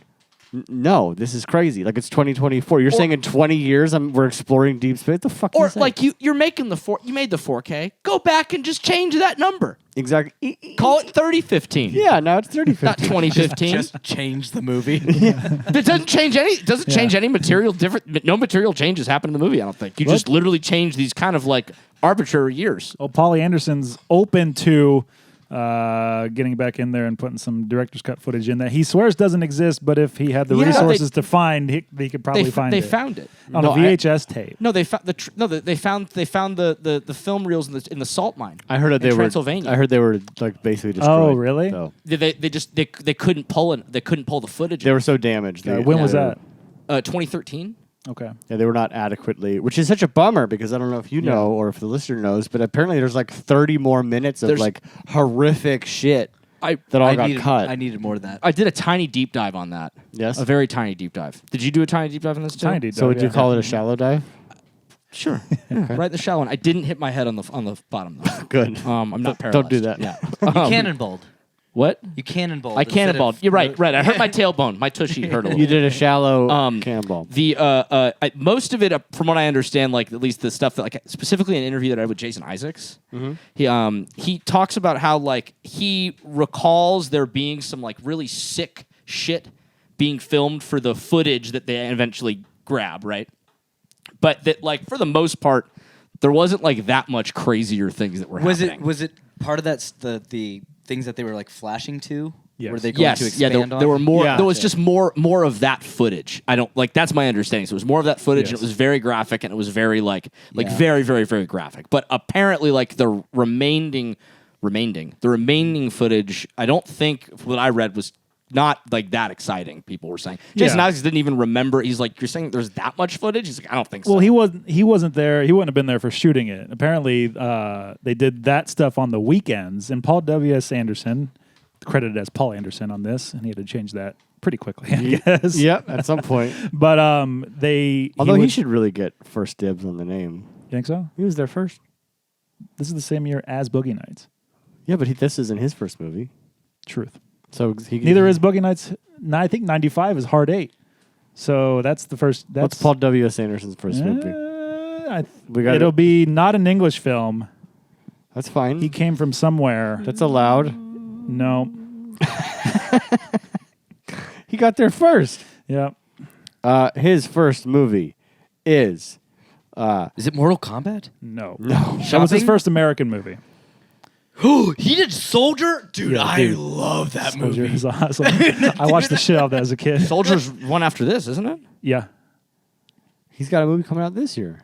no, this is crazy. Like, it's 2024. You're saying in 20 years we're exploring deep space? What the fuck Or is that? like you're making you made the 4K. Go back and just change that number. Exactly. Call it 3015. Yeah, now it's 3050. Not 2015. Just change the movie. It doesn't change any. It doesn't change any material different. No material changes happen in the movie. I don't think. You just literally change these kind of like arbitrary years. well, Paulie Anderson's open to getting back in there and putting some director's cut footage in that he swears doesn't exist, but if he had the Yeah, resources to find, he could probably find They it found it. on No, a VHS tape. No, they found they found the film reels in the salt mine. I heard that in they were Transylvania. I heard they were like basically destroyed. Oh, really? So They couldn't pull it. They couldn't pull the footage. they were so damaged. When was that? 2013. Okay. Yeah, they were not adequately, which is such a bummer because I don't know if you know or if the listener knows, but apparently there's like 30 more minutes of There's- like horrific shit I that all I got needed, cut. I needed more of that. I did a tiny deep dive on that. Yes? A very tiny deep dive. Did you do a tiny deep dive on this too? Tiny deep So would dive, you yeah. call it a shallow dive? Sure. Right in the shallow one. I didn't hit my head on the bottom though. Good. I'm not paralyzed. Don't do that. Yeah. You cannonballed. What? You cannonballed. I cannonballed. You're right. Right. I hurt my tailbone. My tushy hurt a little. You did a shallow cannonball. The most of it, from what I understand, like at least the stuff that, like specifically an interview that I had with Jason Isaacs, he talks about how like he recalls there being some like really sick shit being filmed for the footage that they eventually grab, right? But that like for the most part, there wasn't like that much crazier things that were happening. Was it part of that the things that they were like flashing to? Yes. Were they going Yes, to expand on? there were more. Yeah. There was just more of that footage. I don't like. That's my understanding. So it was more of that footage, and Yes. it was very graphic, and it was very like Yeah. very, very, very graphic. But apparently, like the remaining footage, I don't think what I read was not like that exciting. People were saying Jason Isaacs didn't even remember. He's like, you're saying there's that much footage? He's like, I don't think so. Well, he wasn't there. He wouldn't have been there for shooting it. Apparently, they did that stuff on the weekends, and Paul W.S. Anderson, credited as Paul Anderson on this, and he had to change that pretty quickly, I guess. Yep, at some point. But Although he should really get first dibs on the name. You think so? He was there first. This is the same year as Boogie Nights. Yeah, but this isn't his first movie. Truth. So Neither is Boogie Nights. I think 95 is Hard 8. So that's the first. What's Paul W.S. Anderson's first movie? It'll be not an English film. That's fine. He came from somewhere. That's allowed. No. He got there first. Yeah. His first movie is it Mortal Kombat? No. No. That was his first American movie. He did Soldier? Dude, Yeah, I dude. love that Soldier movie. is awesome. I watched the shit out of that as a kid. Soldier's one after this, isn't it? Yeah. He's got a movie coming out this year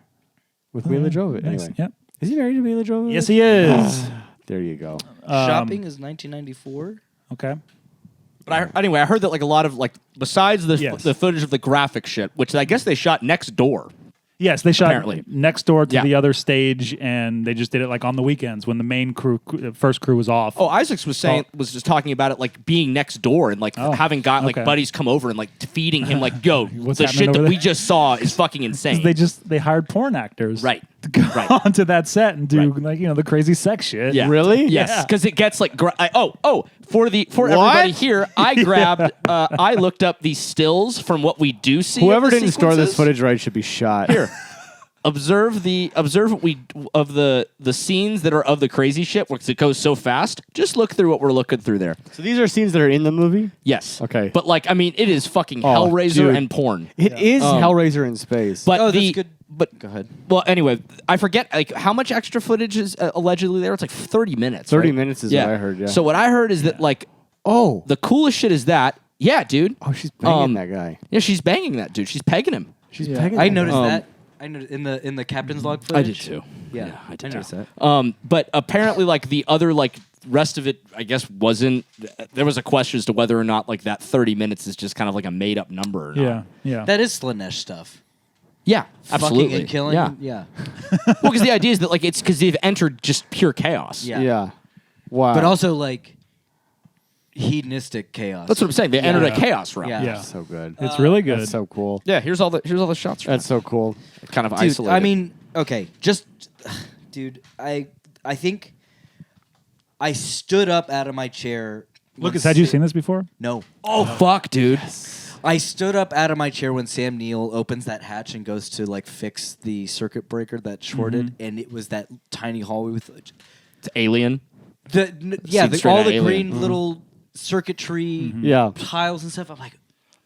with Mila Jovovich. Nice. Anyway, Yep. is he married to Mila Jovovich? Yes, he is. There you go. Shopping is 1994. Okay. But I heard that like a lot of like besides the Yes. the footage of the graphic shit, which I guess they shot next door. Yes, they shot Apparently. next door to Yeah. the other stage, and they just did it like on the weekends when the main first crew was off. Oh, Isaacs was just talking about it like being next door and like having got like okay. buddies come over and like feeding him like, yo, What's the happening shit over that there? we just saw is fucking insane. They hired porn actors, Right. to go Right. onto that set and do Right. like the crazy sex shit. Yeah. Really? Yes, Yeah. because it gets like for everybody here, I grabbed I looked up these stills from what we do see. Whoever of the didn't store this sequences. footage right should be shot. Here. Observe what we of the scenes that are of the crazy shit because it goes so fast. Just look through what we're looking through there. So these are scenes that are in the movie? Yes. Okay. But like I mean, it is fucking Oh, Hellraiser dude. and porn. It is Hellraiser in space. But Oh, the that's good. but Go ahead. well, anyway, I forget like how much extra footage is allegedly there. It's like 30 minutes. 30 right? minutes is what I heard, yeah. So what I heard is that like oh. the coolest shit is that dude. Oh, she's banging that guy. Yeah, she's banging that dude. She's pegging him. She's pegging I that noticed guy. that. I noticed in the captain's log I footage. did too. Yeah, I did noticed that. But apparently, like the other like rest of it, I guess wasn't. There was a question as to whether or not like that 30 minutes is just kind of like a made up number. Or not. Yeah. Yeah. That is Slanesh stuff. Yeah, absolutely. Fucking and killing. Yeah. Yeah. Well, because the idea is that like it's because they've entered just pure chaos. Yeah. Yeah. Wow. But also like hedonistic chaos. That's what I'm saying. They entered a Yeah. chaos realm. Yeah. Yeah. so good. It's really good. That's so cool. Yeah. Here's all the shots. From That's so cool. it. Kind of Dude, isolated. I mean, okay, just dude, I think I stood up out of my chair. Lucas, had you seen this before? No. oh fuck, dude. I stood up out of my chair when Sam Neill opens that hatch and goes to like fix the circuit breaker that shorted, and it was that tiny hallway with It's Alien. all straight out the Alien. green little circuitry Yeah. tiles and stuff. I'm like,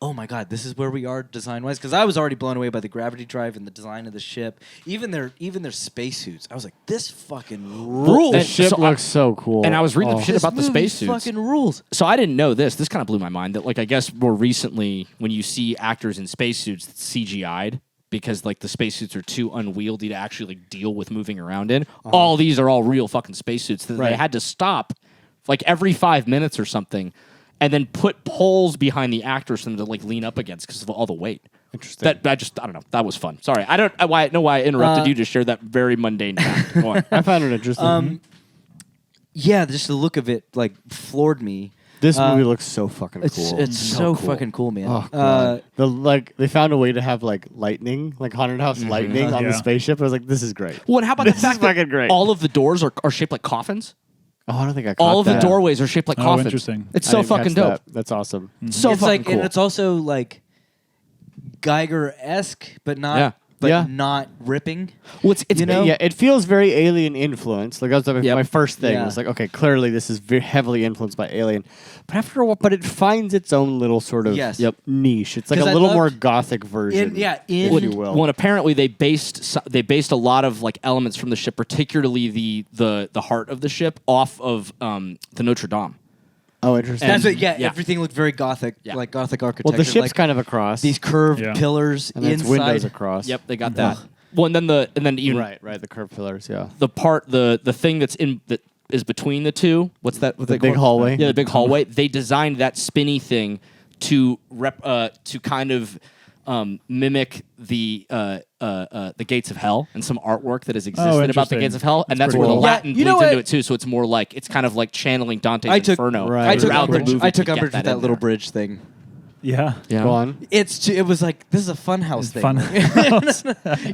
oh my god, this is where we are design wise. Because I was already blown away by the gravity drive and the design of the ship, even their spacesuits. I was like, this fucking rules. The And ship so looks so cool. And I was reading Oh. shit about the This movie spacesuits. fucking rules. So I didn't know this. This kind of blew my mind. That like I guess more recently, when you see actors in spacesuits that's CGI'd because like the spacesuits are too unwieldy to actually like, deal with moving around in. All these are all real fucking spacesuits that they Right. had to stop like every 5 minutes or something, and then put poles behind the actors for them to like lean up against because of all the weight. Interesting. I don't know. That was fun. Sorry, I don't know why I interrupted you to share that very mundane fact. Go on. I found it interesting. Yeah, just the look of it like floored me. This movie looks so fucking cool. It's so fucking cool, man. Oh god! They found a way to have like lightning, like haunted house lightning on the Yeah. spaceship. I was like, this is great. Well, and how about This the is fact that fucking great. all of the doors are shaped like coffins? Oh, I don't think I caught All of that. the doorways are shaped like Oh, coffins. interesting. It's I so didn't fucking catch dope. that. That's awesome. So it's fucking like, cool. and it's also like Geiger-esque, but not, Yeah. Yeah. not ripping. Well, it's You know? Yeah, it feels very alien influenced. Like that was Yep. my first thing. Yeah. Was like, okay, clearly this is very heavily influenced by Alien. But after a while, it finds its own little sort of Yes. Yep. niche. It's like 'Cause a I little loved- more gothic version. in- if you will. Well, and apparently they based a lot of like elements from the ship, particularly the heart of the ship, off of the Notre Dame. Oh, interesting. That's what. Yeah, yeah. everything looked very gothic, Yeah. like gothic architecture. well, the ship's like kind of across. these curved Yeah. pillars and then it's inside. windows across. Yep, they got that. Well, and then even Right, the curved pillars. Yeah. the thing that's in that is between the two. What's that? What The they big call it? hallway? Yeah, the big hallway. They designed that spinny thing to kind of mimic the gates of hell and some artwork that has existed about the interesting. gates of hell, and that's pretty where the cool. Latin Yeah, you know bleeds into what? it too. So it's more like it's kind of like channeling Dante's I took- Inferno. Right. I took throughout the umbrage. movie I to took get umbrage with in that little there. bridge thing. Yeah. Yeah. Go on. It was like this is a fun house thing. Fun.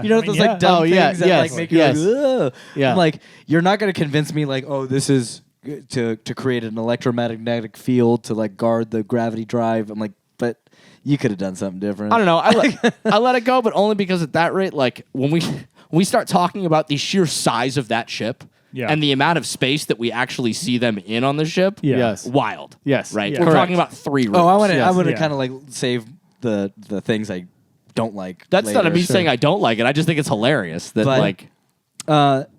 You know those yeah. like dumb Oh, yeah, things that yes, like make you yes. like, ugh. Yeah. I'm like, you're not gonna convince me like, oh, this is to create an electromagnetic field to like guard the gravity drive. I'm like, but you could have done something different. I don't know. I let it go, but only because at that rate, like when we start talking about the sheer size of that ship Yeah. and the amount of space that we actually see them in on the ship, Yeah. Yes. wild. Yes. Right. Yeah. We're Correct. talking about 3 rooms. Oh, I want to. Yes. I want to Yeah. kind of like save the things I don't like. That's later. not me saying I don't like it. I just think it's hilarious that But- like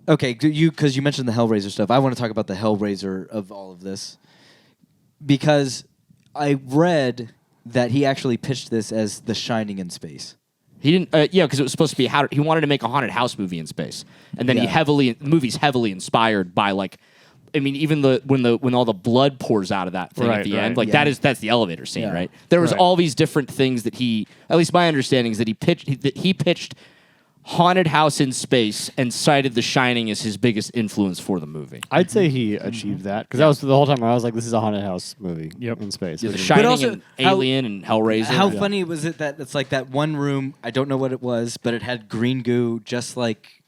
Okay, because you mentioned the Hellraiser stuff. I want to talk about the Hellraiser of all of this because I read that he actually pitched this as The Shining in space. he didn't. Yeah, because it was supposed to be he wanted to make a haunted house movie in space, and then Yeah. the movie's heavily inspired by like. I mean, even when all the blood pours out of that thing at Right, the right. end, like Yeah. that's the elevator scene, Yeah. right? There was Right. all these different things that at least my understanding is that he pitched haunted house in space and cited The Shining as his biggest influence for the movie. I'd say he achieved that because that was the whole time I was like, this is a haunted house movie Yep. in space. Yeah, The Which is- Shining also, and how- Alien and Hellraiser. How funny was it that it's like that one room? I don't know what it was, but it had green goo, just like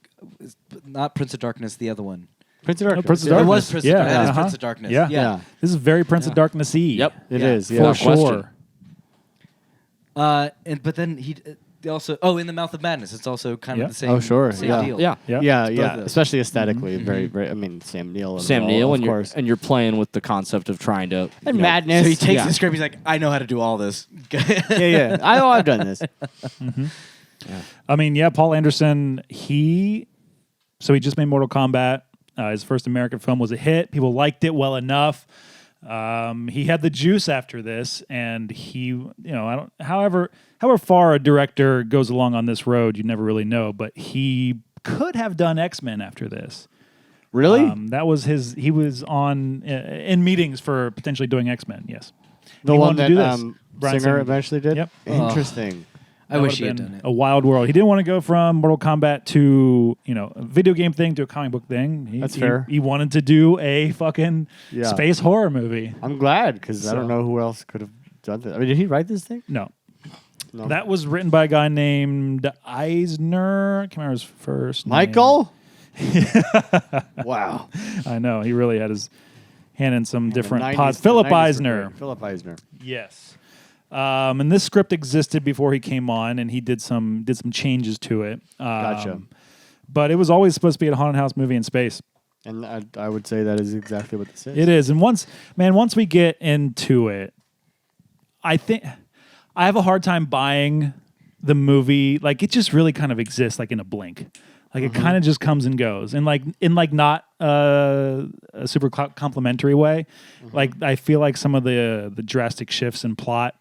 not Prince of Darkness, the other one. Prince of Darkness. Prince of Yeah. It Darkness. was Prince Yeah. of Darkness. That is Uh-huh. Prince of Darkness. Yeah. Yeah. This is very Prince of Darkness-y. Yep. It Yeah. is. For Yeah. sure. But then he also in the Mouth of Madness. It's also kind Yeah. of the same. Oh, sure. Same Yeah. deal. Yeah. Yeah. Yeah, both yeah, of those. especially aesthetically, very, very. I mean, Sam Neill, and Sam all, Neill, of and course, you're playing with the concept of trying to and you know, madness. So he takes Yeah. the script. He's like, I know how to do all this. yeah. I know I've done this. I mean, yeah, Paul Anderson, he just made Mortal Kombat. His first American film was a hit. People liked it well enough. He had the juice after this, and however far a director goes along on this road, you never really know, but he could have done X-Men after this. Really? That was he was on in meetings for potentially doing X-Men, yes. The he one wanted that to do this. Brian Singer Singer. eventually did. Yep. Interesting. I That wish would've he had been done it. a wild world. He didn't want to go from Mortal Kombat to a video game thing to a comic book thing. That's fair. He wanted to do a fucking Yeah. space horror movie. I'm glad because I So- don't know who else could have done this. I mean, did he write this thing? No. No. That was written by a guy named Eisner. I can't remember his first name. Michael. Wow. I know. He really had his hand in some different The 90s pots. the Philip 90s were Eisner. great. Philip Eisner. Yes. And this script existed before he came on, and he did some changes to it. Gotcha. But it was always supposed to be a haunted house movie in space. And I would say that is exactly what this is. It is. And once we get into it, I think I have a hard time buying the movie. Like, it just really kind of exists like in a blink. Like, it kind of just comes and goes. And not a super complimentary way. Like, I feel like some of the drastic shifts in plot,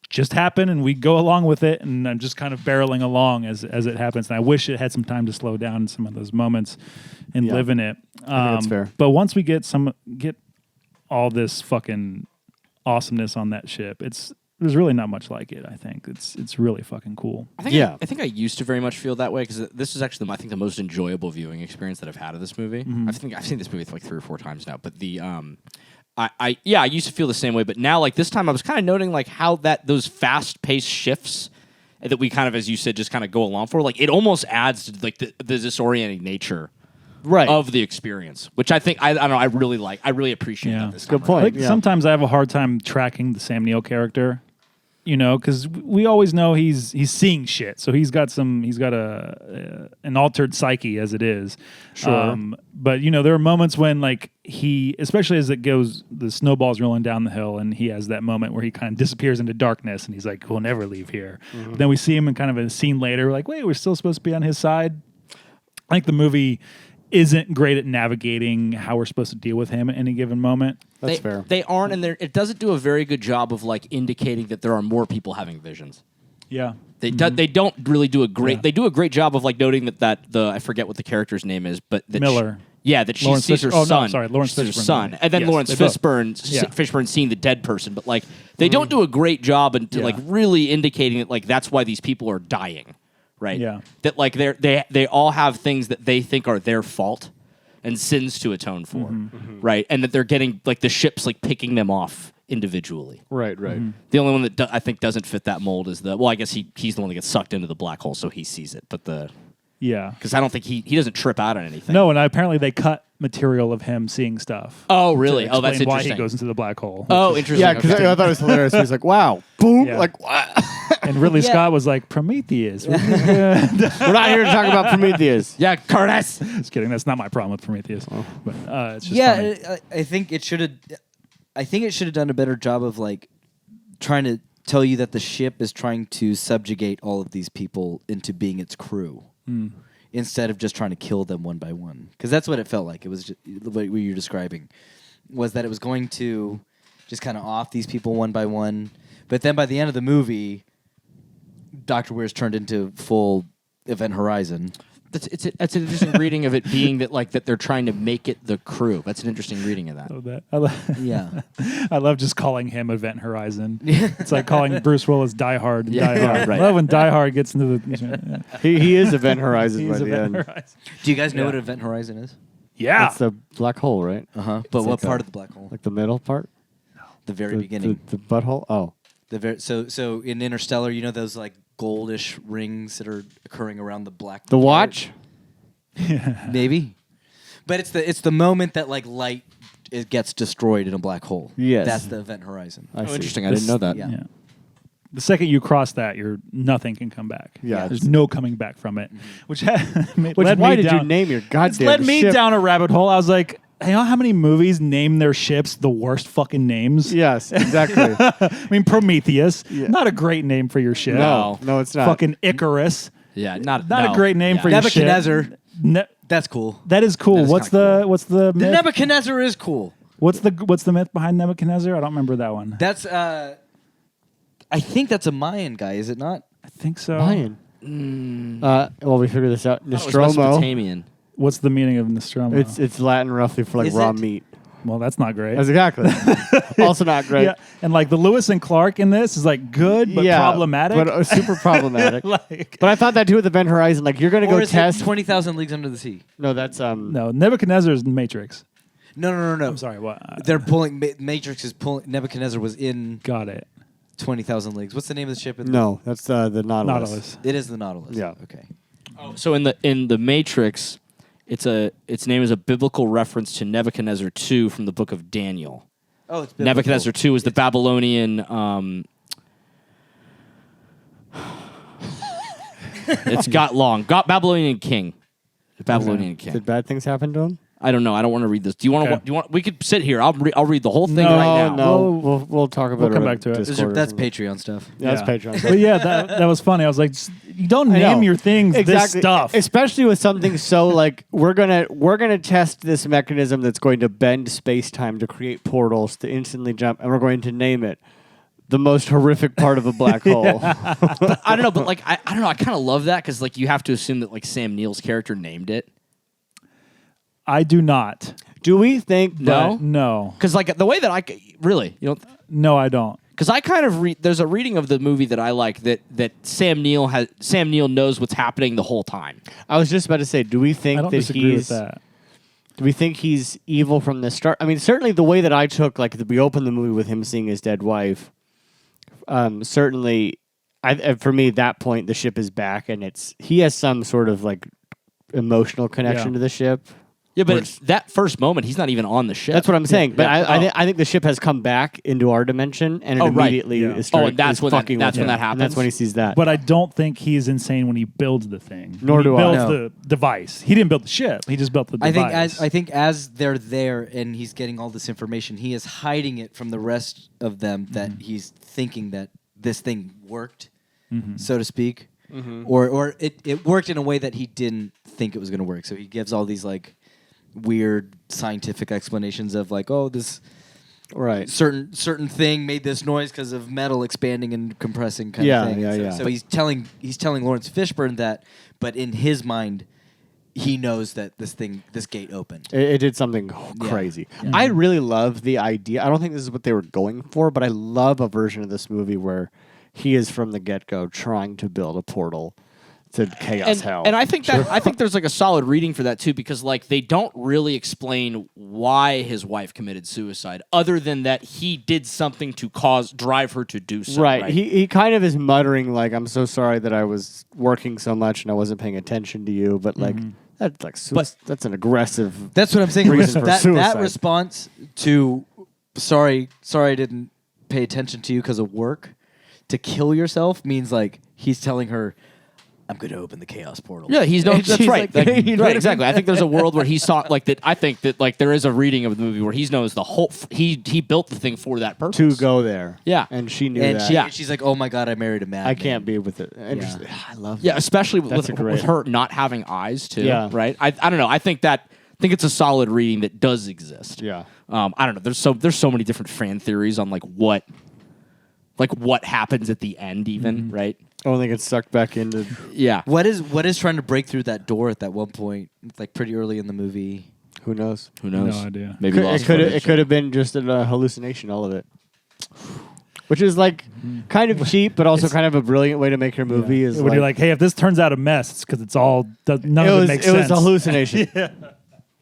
just happen and we go along with it, and I'm just kind of barreling along as it happens. And I wish it had some time to slow down in some of those moments and Yeah. live in it. I think that's fair. But once we get all this fucking awesomeness on that ship, there's really not much like it. I think it's really fucking cool. Yeah. I think I used to very much feel that way because this is actually, I think, the most enjoyable viewing experience that I've had of this movie. I think I've seen this movie like 3 or 4 times now, but I used to feel the same way, but now like this time I was kind of noting like how those fast-paced shifts that we kind of, as you said, just kind of go along for, like it almost adds to like the disorienting nature Right. of the experience, which I think I don't know, I really appreciate Yeah. that this Good time point. around. Like Yeah. sometimes I have a hard time tracking the Sam Neill character, because we always know he's seeing shit. So he's got an altered psyche as it is. Sure. But there are moments when like especially as it goes, the snowball's rolling down the hill, and he has that moment where he kind of disappears into darkness, and he's like, "We'll never leave here." But then we see him in kind of a scene later, we're like, "Wait, we're still supposed to be on his side." I think the movie isn't great at navigating how we're supposed to deal with him at any given moment. That's fair. They aren't, and it doesn't do a very good job of like indicating that there are more people having visions. Yeah. They don't really do a great. Yeah. They do a great job of like noting that I forget what the character's name is, but that Miller. Yeah, that she Lawrence sees her Fishburne- son. no, sorry, Lawrence She sees her Fishburne, son, right. and then Yes, Lawrence they both. Fishburne seeing the dead person. But like, they don't do a great job into like really indicating that like that's why these people are dying, right? Yeah. That like they all have things that they think are their fault and sins to atone for, right? And that they're getting like the ship's like picking them off individually. Right. The only one that I think doesn't fit that mold is I guess he's the one that gets sucked into the black hole, so he sees it. But Yeah. because I don't think he doesn't trip out on anything. No, and apparently they cut material of him seeing stuff. Oh, really? To Oh, that's explain why interesting. he goes into the black hole. Oh, interesting. Yeah, because Okay. I thought it was hilarious. He was like, "Wow, boom!" Yeah. Like, what? And Ridley Scott was like, Prometheus. We're not here to talk about Prometheus. Yeah, Curtis. Just kidding. That's not my problem with Prometheus. But it's just Yeah, funny. I think it should have. I think it should have done a better job of like trying to tell you that the ship is trying to subjugate all of these people into being its crew, instead of just trying to kill them one by one. Because that's what it felt like. It was just, what you're describing was that it was going to just kind of off these people one by one. But then by the end of the movie, Dr. Weir's turned into full Event Horizon. It's an interesting reading of it being that they're trying to make it the crew. That's an interesting reading of that. So that, Yeah. I love just calling him Event Horizon. It's like calling Bruce Willis Die Hard and Die Hard. right. I love when Die Hard gets into the. He is Event Horizon by He's the Event end. Horizon. Do you guys know Yeah. what Event Horizon is? Yeah. It's the black hole, right? Uh-huh. But what like part a- of the black hole? Like the middle part? The very The, beginning. the butthole? Oh. So in Interstellar, you know those like goldish rings that are occurring around the black. The watch? Maybe, but it's the moment that like light it gets destroyed in a black hole. Yes. That's the event horizon. I see. Interesting. I didn't know that. Yeah. Yeah. The second you cross that, nothing can come back. Yeah. There's no coming back from it. Which Which, led why me did down, you name your It's goddamn led me ship? down a rabbit hole. I was like, you know how many movies name their ships the worst fucking names? Yes, exactly. I mean, Prometheus, not a great name for your ship. no, it's not. Fucking Icarus, Yeah, not a great name yeah. for your ship. Nebuchadnezzar. Ne- That's cool. that is cool. That is What's kinda the what's the The myth? Nebuchadnezzar is cool. what's the myth behind Nebuchadnezzar? I don't remember that one. That's I think that's a Mayan guy, is it not? I think so. Mayan. Well, we figured this out. That was Nostromo. Mesopotamian. What's the meaning of Nostromo? It's Latin roughly for like Is raw it? meat. well, that's not great. That's exactly. Also not great. Yeah, and like the Lewis and Clark in this is like good but problematic. But super problematic. like, But I thought that too with Event Horizon. Like you're gonna Or go is test. it 20,000 Leagues Under the Sea? No, that's no, Nebuchadnezzar is the Matrix. No. I'm sorry. What? They're pulling. Matrix is pulling. Nebuchadnezzar was in Got it. 20,000 Leagues. What's the name of the ship? No, that's the Nautilus. Nautilus. It is the Nautilus. Yeah. Okay. So in the Matrix, its name is a biblical reference to Nebuchadnezzar II from the book of Daniel. Oh, it's biblical. Nebuchadnezzar II is the Babylonian. It's Babylonian king. The Babylonian king. Did bad things happen to him? I don't know. I don't want to read this. Do you want to? Okay. Do you want? We could sit here. I'll read the whole thing No, right now. No, we'll talk about we'll it. come on back to it. Discord or That's something. Patreon stuff. Yeah, that's Yeah. Patreon. But yeah, that was funny. I was like, you don't I know. name your things this Exactly. stuff. Especially with something so like we're gonna test this mechanism that's going to bend space time to create portals to instantly jump, and we're going to name it the most horrific part of a black hole. I don't know, but like I don't know. I kind of love that because like you have to assume that like Sam Neill's character named it. I do not. Do we think No? But no. Because like the way that really, you know, No, I don't. because I kind of there's a reading of the movie that I like that Sam Neill knows what's happening the whole time. I was just about to say, do we think I don't that disagree he's with that. do we think he's evil from the start? I mean, certainly the way that I took like we opened the movie with him seeing his dead wife. Certainly, for me, at that point the ship is back, and he has some sort of like emotional connection Yeah. to the ship. Yeah, but it's that first moment, he's not even on the ship. That's what I'm saying. But Yeah. I think the ship has come back into our dimension, and it Oh, right. immediately Yeah. is starting, and that's is when fucking that's with when him. that happens. And that's when he sees that. But I don't think he's insane when he builds the thing. Nor When do he I. builds No. the device. He didn't build the ship. He just built the device. I think as they're there and he's getting all this information, he is hiding it from the rest of them that he's thinking that this thing worked, so to speak, or it worked in a way that he didn't think it was going to work. So he gives all these like weird scientific explanations of like, oh, this right. certain thing made this noise because of metal expanding and compressing kind Yeah, of thing. yeah, so, yeah. So he's telling Lawrence Fishburne that, but in his mind, he knows that this gate opened. It did something crazy. Yeah. I really love the idea. I don't think this is what they were going for, but I love a version of this movie where he is from the get-go trying to build a portal to chaos hell. And I think I think there's like a solid reading for that too, because like they don't really explain why his wife committed suicide, other than that he did something to drive her to do so. Right. He kind of is muttering like, "I'm so sorry that I was working so much and I wasn't paying attention to you," but like that's like that's an aggressive. That's what I'm saying. Reason for that suicide. response to sorry I didn't pay attention to you because of work, to kill yourself means like he's telling her, I'm going to open the chaos portal. Yeah, he's no. That's she's right. like- Right, exactly. I think there's a world where he saw like that. I think that like there is a reading of the movie where he knows the whole. He built the thing for that purpose. To go there. Yeah. And she knew And that. she's like, oh my God, I married a madman. I can't be with it. And Yeah. just, I love Yeah, that. especially with, That's a great- with her not having eyes too. Yeah. Right. I don't know. I think it's a solid reading that does exist. Yeah. I don't know. There's so many different fan theories on like what happens at the end, even right. Oh, and they get sucked back into. Yeah. What is trying to break through that door at that one point, like pretty early in the movie? Who knows? Who knows? No idea. Maybe It could have been just a hallucination, all of it. Which is like kind of cheap, but also kind of a brilliant way to make your movie. Is Would you like, hey, if this turns out a mess, it's because it's all none of it makes it sense. was a hallucination.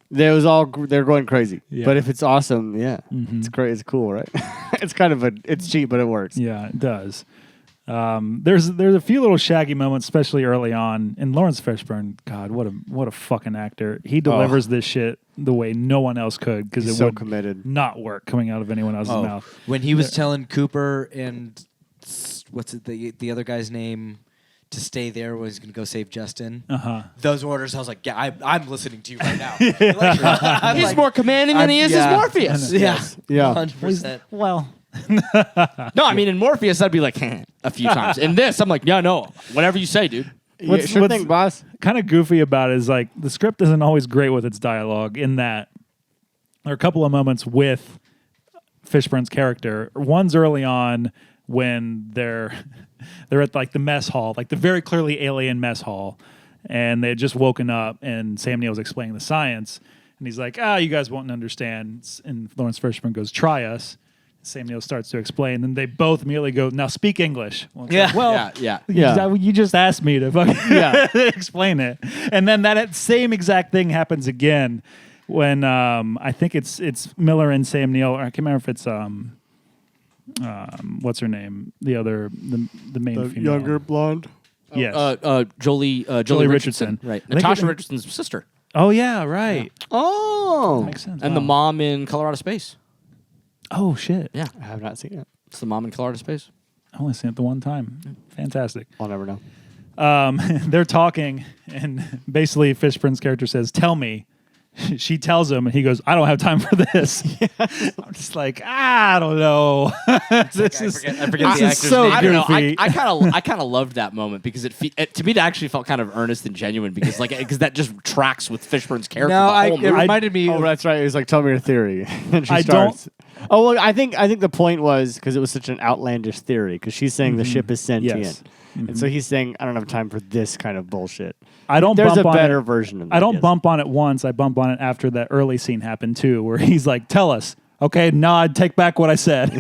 It was all they're going crazy. Yeah. But if it's awesome, it's great. It's cool, right? It's kind of it's cheap, but it works. Yeah, it does. There's a few little Shaggy moments, especially early on. And Lawrence Fishburne, God, what a fucking actor. He delivers this shit the way no one else could, because it He's so would committed. not work coming out of anyone else's mouth. When he was telling Cooper and what's it the other guy's name to stay there, was going to go save Justin. Those orders, I was like, yeah, I'm listening to you right now. He's more commanding than he is as Morpheus. Yeah, Yeah. 100%. Well, No, I mean in Morpheus I'd be like a few times. In this I'm like, yeah, no, whatever you say, dude. What's- Sure what's- thing, boss. kind of goofy about it is like the script isn't always great with its dialogue, in that there are a couple of moments with Fishburne's character. One's early on when they're at like the mess hall, like the very clearly alien mess hall, and they had just woken up and Sam Neill's explaining the science, and he's like, you guys won't understand. And Lawrence Fishburne goes, try us. Sam Neill starts to explain, and they both immediately go, now speak English. Well, it's Yeah. like, well, Yeah. you just asked me to fucking explain it. And then that same exact thing happens again when I think it's Miller and Sam Neill, or I can't remember if it's what's her name? The main The female. younger blonde. Yes. Jolie Richardson. Right. I think Natasha it- Richardson's sister. Oh yeah, right. Oh. Makes sense. And the Wow. mom in Colorado Space. Oh shit. Yeah. I have not seen it. It's the mom in Colorado Space. I only seen it the one time. Fantastic. I'll never know. They're talking, and basically Fishburne's character says, "Tell me." She tells him, and he goes, "I don't have time for this." I'm just like, I don't know. This is I forget the this is actor's so name. I don't know. goofy. I kind of loved that moment because to me that actually felt kind of earnest and genuine because that just tracks with Fishburne's character. No, the whole it movie. reminded me. Oh, that's right. It was like, tell me your theory. And she I starts. Oh, well, I think the point was because it was such an outlandish theory because she's saying the ship is sentient. Yes. And so he's saying, I don't have time for this kind of bullshit. I don't There's bump a on better it. version of that. I don't yes. bump on it once. I bump on it after that early scene happened too, where he's like, "Tell us." Okay, nod, take back what I said.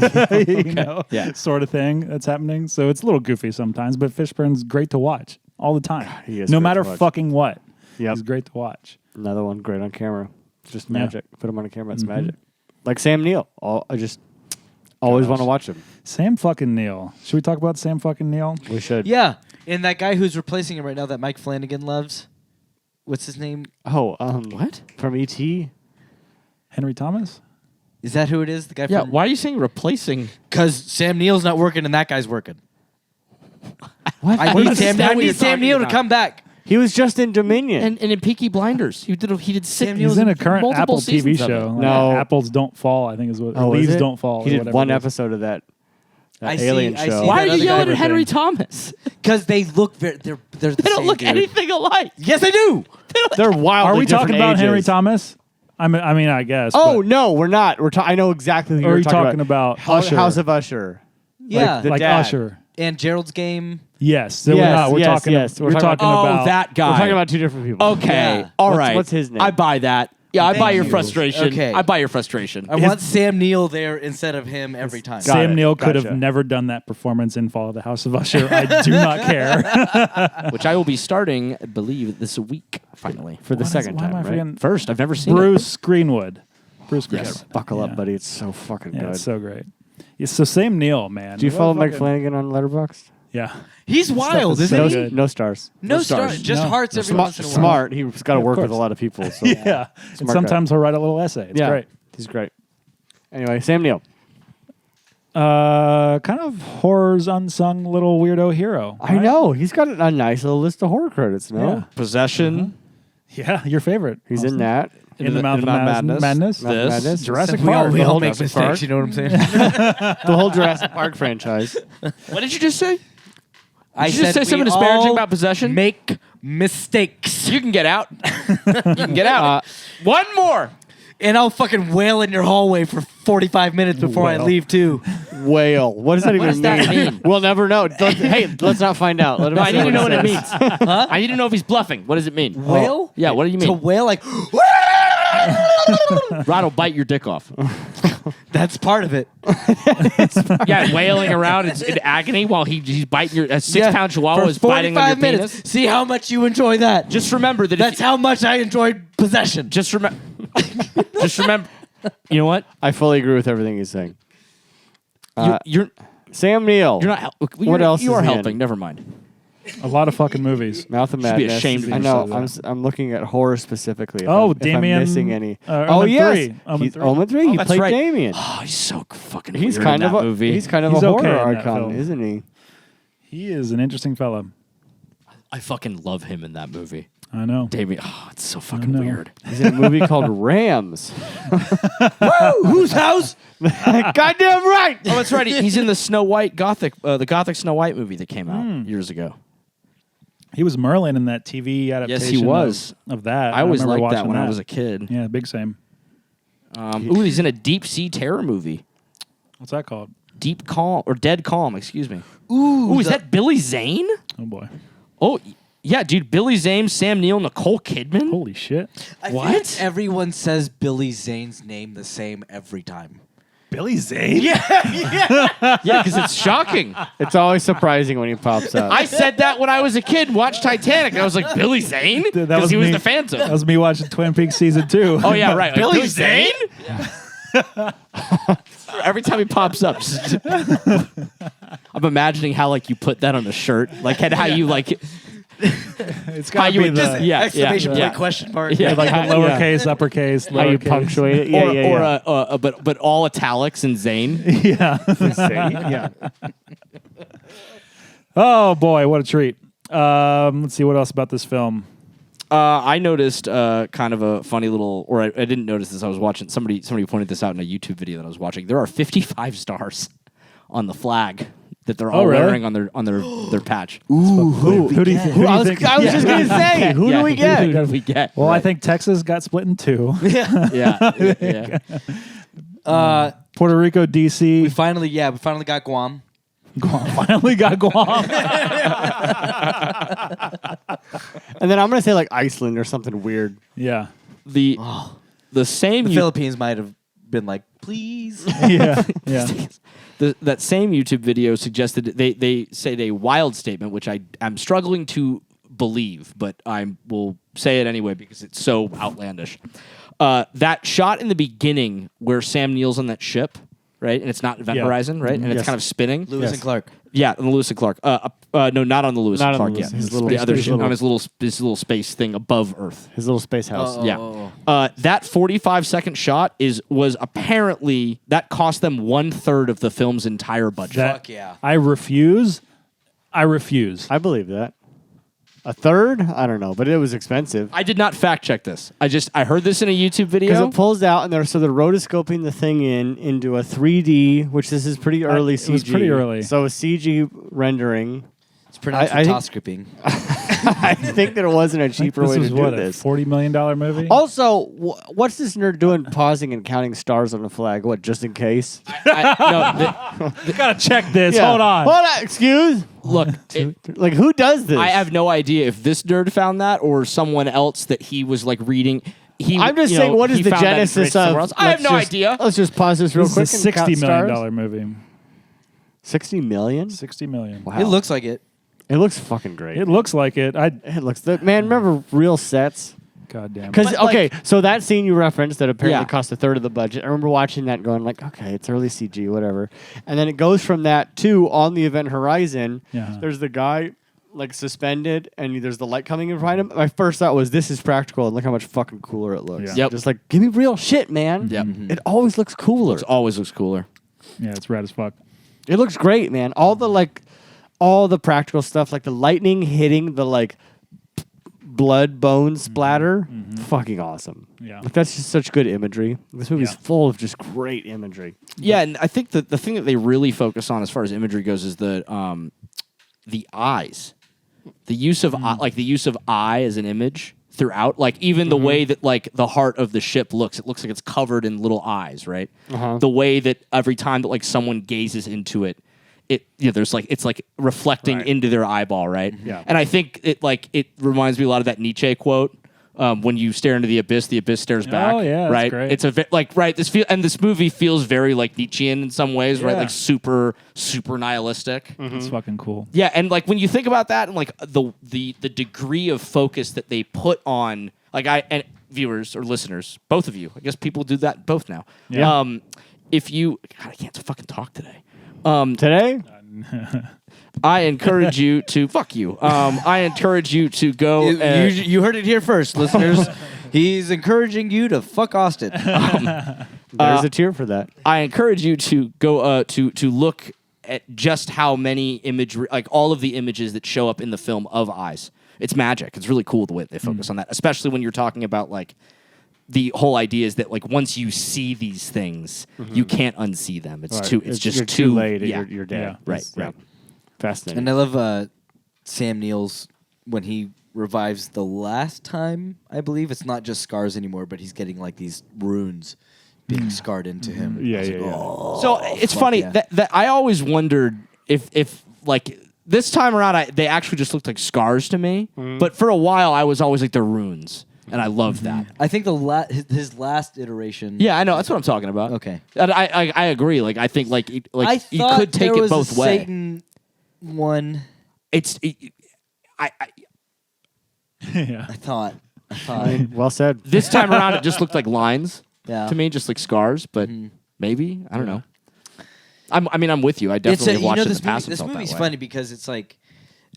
You know, Yeah. sort of thing that's happening. So it's a little goofy sometimes, but Fishburne's great to watch all the time. he is No great matter to watch. fucking what. Yep. He's great to watch. Another one great on camera. It's just Yeah. magic. Put him on a camera, it's magic. Like Sam Neill. I just always want to watch him. Sam fucking Neill. Should we talk about Sam fucking Neill? We should. Yeah, and that guy who's replacing him right now, that Mike Flanagan loves. What's his name? Oh, What? From E.T.? Henry Thomas? Is that who it is? The guy Yeah. from. Why are you saying replacing? Because Sam Neill's not working and that guy's working. What? I don't need understand Sam. I what you're need Sam talking Neill to about. come back. He was just in Dominion. And in Peaky Blinders, he did six. He's in a current multiple Apple TV seasons of it. show. Like, No. Apples Don't Fall, I think is what. Oh, Or is Leaves it? Don't Fall. He or did whatever one it is. episode of that I see- alien I show. see Why are that you other yelling guy at Henry thing. Thomas? Because they look very. They're the They don't same look dude. anything alike. Yes, they do. They're wildly Are we talking different about Henry ages. Thomas? I mean, I guess. Oh, but- no, we're not. I know exactly who Or are you're you talking about House Usher? of Usher. Yeah. the like dad. Usher. and Gerald's Game. Yes. So we're not. We're talking. yes. We're talking about that guy. We're talking about two different people. Okay. Yeah. All right. What's his name? I buy that. Yeah, I buy your you. frustration. Okay. I buy your frustration. I want Sam Neill there instead of him every time. Got Sam it. Neill could Gotcha. have never done that performance in Fall of the House of Usher. I do not care. Which I will be starting, I believe, this week, finally. For the Why second am I time, right? forgetting? First, I've never seen it. Bruce Greenwood. Bruce Greenwood. Yes. Buckle up, Yeah. buddy. It's so fucking Yeah, good. it's so great. Yeah, so Sam Neill, man. Do you What follow a Mike fucking- Flanagan on Letterboxd? Yeah. He's wild, is isn't so No, he? good. no stars. No stars. stars, just No. hearts every once in a while. Smart. He's got to work with a course. lot of people. So Yeah. And Smart sometimes he'll write a little essay. It's yeah, great. he's great. Anyway, Sam Neill. Kind of horror's unsung little weirdo hero. I right? know he's got a nice little list of horror credits. No, Yeah. Possession. Yeah, your favorite. he's in that. In the Mouth of Madness. Mouth of Madness. Jurassic We all, Park. we all Hold make up, mistakes, Park. you know what I'm saying? The whole Jurassic Park franchise. What did you just say? I Did you just say said something we disparaging all about Possession? Make mistakes. You can get out. You can get out. One more. And I'll fucking wail in your hallway for 45 minutes before I Wail. leave, too. Whale. What does that even does that mean? mean? We'll never know. Let's not find out. Let him No, I say need to know what it says. means. I need to know if he's bluffing. What does it mean? Wail? Yeah, what do you To mean? wail like, Rod will bite your dick off. that's part of it. Yeah, wailing around in agony while he's biting your... A 6-pound chihuahua for is biting on your 45 minutes. penis. See how much you enjoy that. Just remember that That's how much I enjoyed Possession. Just remember... Just remember... You know what? I fully agree with everything he's saying. You're Sam Neill. not... What else You is are he in? helping. Never mind. A lot of fucking movies. Mouth of Should be Madness. ashamed of I know. yourself. I'm looking at horror specifically. If Oh, I'm, Damien. If I'm missing any. Omen yes. 3. Omen He's 3. Omen 3. He that's played right. Damien. Oh, he's so fucking He's weird kind in of that a movie. he's kind of He's a okay horror in that icon, film. isn't he? He is an interesting fella. I fucking love him in that movie. I know. Damien, oh, it's so fucking know. weird. He's in a movie called Rams. Whose house? Goddamn right. Oh, that's right. He's in the Snow White the Gothic Snow White movie that came out years ago. He was Merlin in that TV adaptation. was. Of that. I always remember liked that watching when I was a kid. Yeah, big same. Ooh, he's in a deep sea terror movie. What's that called? Deep Calm or Dead Calm, excuse me. Ooh, is that Billy Zane? Oh boy. Oh, yeah, dude. Billy Zane, Sam Neill, Nicole Kidman. Holy shit. I feel What? like everyone says Billy Zane's name the same every time. Billy Zane? Yeah, because it's shocking. It's always surprising when he pops up. I said that when I was a kid, watched Titanic, and I was like, Billy Zane? Dude, that Because he was me. the Phantom. That was me watching Twin Peaks season 2. Oh, yeah, right. Billy Zane? Every time he pops up, just- I'm imagining how like you put that on a shirt, like and how you like It's how got to you be would the just Exclamation point, yeah. question mark. Yeah. like the lowercase, uppercase, How you lowercase. punctuate it. Yeah, or yeah, yeah. but all italics and Zane. Yeah. yeah. Oh boy, what a treat. Let's see what else about this film. I noticed kind of a funny little, or I didn't notice this. I was watching somebody pointed this out in a YouTube video that I was watching. There are 55 stars on the flag that they're all really? wearing on their patch. Who do you think? I was just gonna say, who do we get? Who do we get? Well, I think Texas got split in 2. yeah. Puerto Rico, DC. We finally got Guam. Guam. Finally got Guam. And then I'm gonna say like Iceland or something weird. Yeah. The same The Philippines might have been like, please. Yeah. Yeah. that same YouTube video suggested they said a wild statement, which I'm struggling to believe, but I will say it anyway because it's so outlandish. That shot in the beginning where Sam Neill's on that ship, right, and it's not Event Yeah. Horizon, right, and it's Yes. kind of spinning. Lewis and Clark. Yeah, on the Lewis and Clark. No, not on the Lewis Not and on Clark the yet. Lewis- his little the other space ship, little- on his little space thing above Earth. His little space house. Oh. Yeah. That 45-second shot was apparently that cost them 1/3 of the film's entire budget. Fuck yeah. I refuse. I believe that. A third? I don't know, but it was expensive. I did not fact check this. I heard this in a YouTube Because video. it pulls out, and they're rotoscoping the thing into a 3D, which this is pretty early CG. It was pretty early. So a CG rendering. It's pronounced I think- rotoscoping. I think there wasn't a cheaper This way to was do what, a this. $40 million movie? Also, what's this nerd doing pausing and counting stars on the flag? What, just in case? You gotta check this. Yeah. Hold on. Hold on. Excuse? Look, Like, who does this? I have no idea if this nerd found that or someone else that he was like reading. I'm just saying, what is the genesis of... I have no let's just- idea. Let's just pause this real This quick is a and count $60 million stars. movie. 60 million? $60 million. Wow. It looks like it. It looks fucking great. It looks like it. It looks... Man, remember real sets? God damn. Because, But, like- so that scene you referenced that apparently Yeah. cost a third of the budget, I remember watching that and going like, okay, it's early CG, whatever. And then it goes from that to on the event horizon, Yeah. there's the guy like suspended and there's the light coming in behind him. My first thought was, this is practical and look how much fucking cooler it looks. Yeah. Yep. Just like, give me real shit, man. Yep. It always looks cooler. It always looks cooler. Yeah, it's rad as fuck. It looks great, man. All the practical stuff, like the lightning hitting the like blood bone splatter, fucking awesome. Yeah. Like, that's just such good imagery. This movie's Yeah. full of just great imagery. Yeah, and I think that the thing that they really focus on as far as imagery goes is the eyes, the use of the use of eye as an image throughout. Like even the way that like the heart of the ship looks, it looks like it's covered in little eyes, right? The way that every time that like someone gazes into it, there's like it's like reflecting Right. into their eyeball, right? Yeah. And I think it reminds me a lot of that Nietzsche quote. When you stare into the abyss stares back. Oh, yeah, that's right. great. It's this movie feels very like Nietzschean in some ways, right? Yeah. Like super nihilistic. It's fucking cool. Yeah, and like when you think about that and like the degree of focus that they put on and viewers or listeners, both of you, I guess people do that both now. Yeah. If you God, I can't fucking talk today. Today? I encourage you to fuck you. I encourage you to go. You heard it here first, listeners. He's encouraging you to fuck Austin. There's a tier for that. I encourage you to go to look at just how many imagery, like all of the images that show up in the film of eyes. It's magic. It's really cool the way they focus on that, especially when you're talking about like the whole idea is that like once you see these things, you can't unsee them. It's Right. too. It's just you're too late. Yeah. You're dead. Yeah. Right, It's, right. Fascinating. And I love Sam Neill's when he revives the last time, I believe. It's not just scars anymore, but he's getting like these runes being scarred into him. Yeah, I was yeah, like, yeah. "Oh, So it's fuck funny yeah." that I always wondered if like this time around they actually just looked like scars to me. But for a while I was always like they're runes, and I loved that. I think his last iteration. Yeah, I know that's what I'm talking about. Okay. And I agree. Like I think like I you thought could take there it was both a ways. Satan one. I Yeah. I thought. Well said. this time around it just looked like lines Yeah. to me, just like scars. But maybe I don't know. I'm with you. I definitely have watched it in the past. This and felt movie's that way. funny because it's like,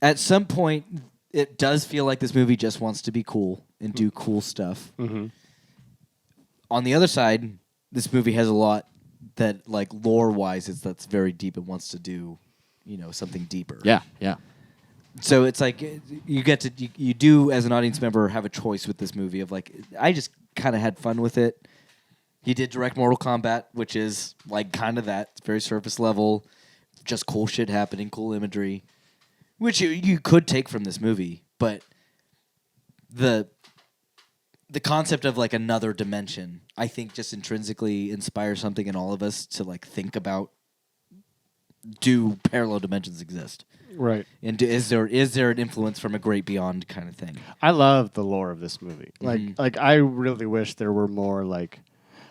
at some point, it does feel like this movie just wants to be cool and do cool stuff. On the other side, this movie has a lot that, like lore-wise, that's very deep. It wants to do, something deeper. Yeah, yeah. So it's like you get to you do as an audience member have a choice with this movie of like I just kind of had fun with it. He did direct Mortal Kombat, which is like kind of that. It's very surface level, just cool shit happening, cool imagery, which you could take from this movie. But the concept of like another dimension, I think, just intrinsically inspires something in all of us to like think about: do parallel dimensions exist? Right. And is there an influence from a great beyond kind of thing? I love the lore of this movie. Like I really wish there were more like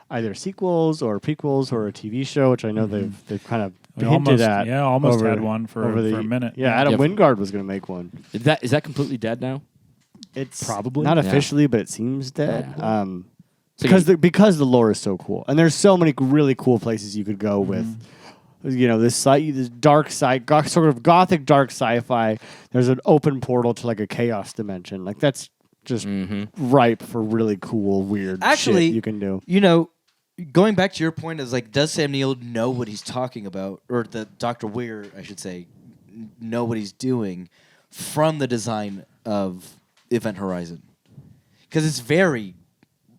either sequels or prequels or a TV show, which I know they've kind of We hinted at. almost over- had one for over the- a minute. Yeah, Adam Yeah. Wingard was going to make one. Is that completely dead now? It's Probably. not Yeah. officially, but it seems dead. Yeah. Because the lore is so cool, and there's so many really cool places you could go with. This dark sort of gothic dark sci-fi. There's an open portal to like a chaos dimension. Like that's just ripe for really cool, weird Actually, shit you can do. Going back to your point is like, does Sam Neill know what he's talking about, or the Dr. Weir, I should say, know what he's doing from the design of Event Horizon? Because it's very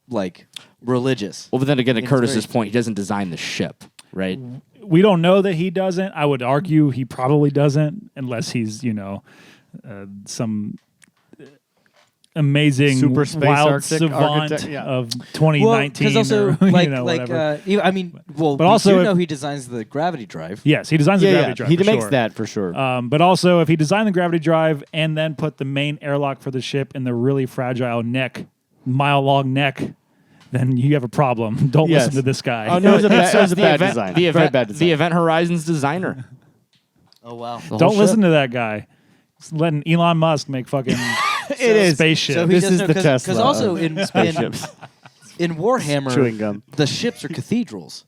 like religious. Well, but then again, at It's Curtis's very- point, he doesn't design the ship, right? We don't know that he doesn't. I would argue he probably doesn't, unless he's some amazing Super space wild Arctic savant architect, yeah. of 2019. Because also, or, like, you know, whatever. I mean, well, But we also do if- know he designs the gravity drive. Yes, he designs the Yeah, gravity yeah. drive. He for makes sure. that for sure. But also, if he designed the gravity drive and then put the main airlock for the ship in the really fragile neck, mile-long neck, then you have a problem. Don't Yes. listen to this guy. Oh, no, it was a bad, it was a the bad event, design. The Very event, bad design. the Event Horizons designer. Oh wow. The whole Don't listen ship. to that guy. He's letting Elon Musk make fucking It is. spaceship. So he This does is know, the because Tesla also of in spaceships. in Warhammer, Chewing gum. the ships are cathedrals,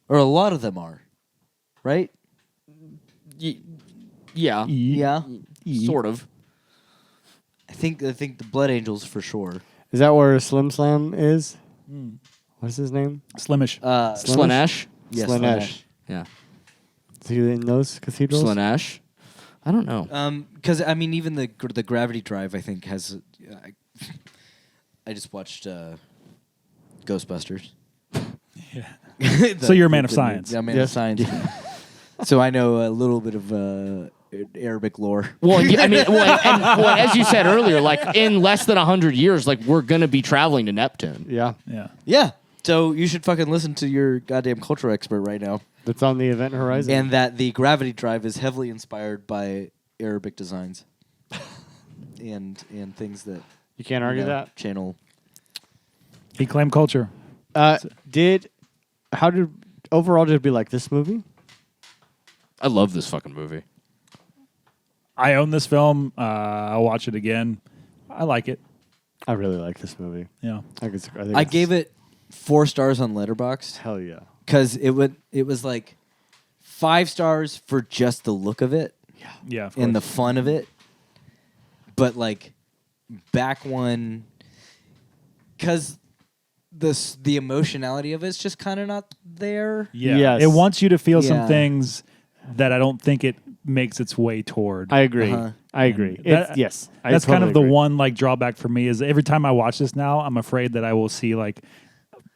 or a lot of them are, right? Yeah, Yeah, sort of. I think the Blood Angels for sure. Is that where Slim Slam is? What's his name? Slimish. Slanesh. Yes, Slanesh. Yeah. Is he in those cathedrals? Slanesh. I don't know. Because I mean, even the gravity drive, I think has. I just watched Ghostbusters. Yeah. So you're a man of science. Yeah, man Yes. of science. So I know a little bit of Arabic lore. Well, yeah, I mean, as you said earlier, like in less than 100 years, like we're gonna be traveling to Neptune. Yeah. Yeah. Yeah. So you should fucking listen to your goddamn culture expert right now. That's on the Event Horizon. And that the gravity drive is heavily inspired by Arabic designs. and things that you can't argue that. channel. He claimed culture. How did we like this movie? I love this fucking movie. I own this film. I'll watch it again. I like it. I really like this movie. Yeah. I gave it 4 stars on Letterboxd hell yeah. because it was like 5 stars for just the look of it Yeah. Of and the course. fun of it, but like back one because the emotionality of it's just kind of not there. Yeah. Yes. It wants you to feel some Yeah. things that I don't think it makes its way toward. I agree. Uh-huh. I agree. That- Yes. I That's kind totally of the agree. one like drawback for me is every time I watch this now, I'm afraid that I will see like,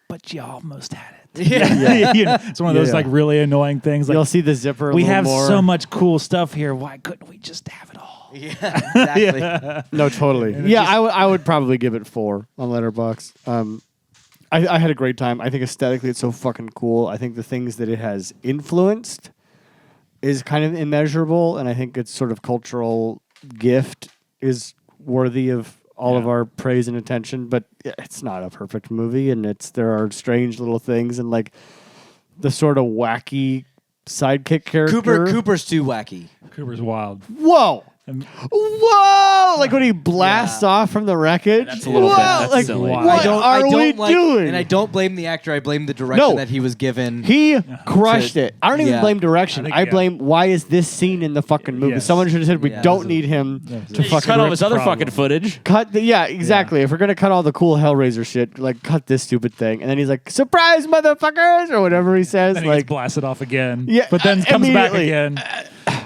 but you almost had it. Yeah. You know, it's one of those Yeah. like really annoying things. Like You'll see the zipper. A we little have more. so much cool stuff here. Why couldn't we just have it all? Yeah, exactly. No, totally. And it Yeah, just- I would probably give it 4 on Letterboxd. I had a great time. I think aesthetically it's so fucking cool. I think the things that it has influenced is kind of immeasurable, and I think its sort of cultural gift is worthy of all of Yeah. our praise and attention. But it's not a perfect movie, and there are strange little things, and like the sort of wacky sidekick character. Cooper's too wacky. Cooper's wild. Whoa. And Whoa! Like when he blasts off from the wreckage. That's a little bit- Whoa! that's like, silly. What are we doing? And I don't blame the actor. I blame the direction No. that he was given. He crushed it. I don't even Yeah. blame direction. I think, I yeah. blame why is this scene in the fucking movie? Yes. Someone should have said we Yeah. don't need him to He fucking Cut all rip- this other problem. fucking footage. cut. Exactly. If we're gonna cut all the cool Hellraiser shit, like cut this stupid thing, and then he's like, "Surprise, motherfuckers!" or whatever he says. then he gets Like, blasted off again. Yeah, But then comes back immediately. again.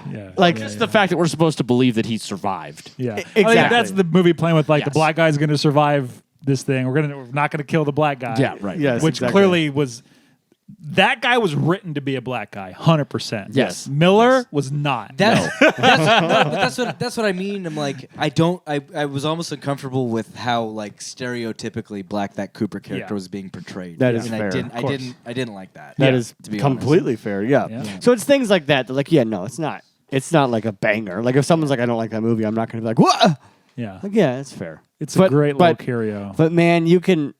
Yeah. Like, yeah, Just yeah. the fact that we're supposed to believe that he survived. Yeah. Exactly. I think that's the movie playing with like the Yes. black guy's going to survive this thing. We're not going to kill the black guy. Yeah, right. Yes, Which exactly. clearly was that guy was written to be a black guy, 100%. Yes. Miller was not. That's what I mean. I'm like, I was almost uncomfortable with how like stereotypically black that Cooper character Yeah. was being portrayed. That is and fair. I didn't like that. That Yeah, is to be completely fair. Yeah. Yeah. So it's things like that. Like, yeah, no, it's not. It's not like a banger. Like if someone's like, I don't like that movie, I'm not gonna be like, what? Yeah. Like, yeah, it's fair. It's a great little curio. But man, you can.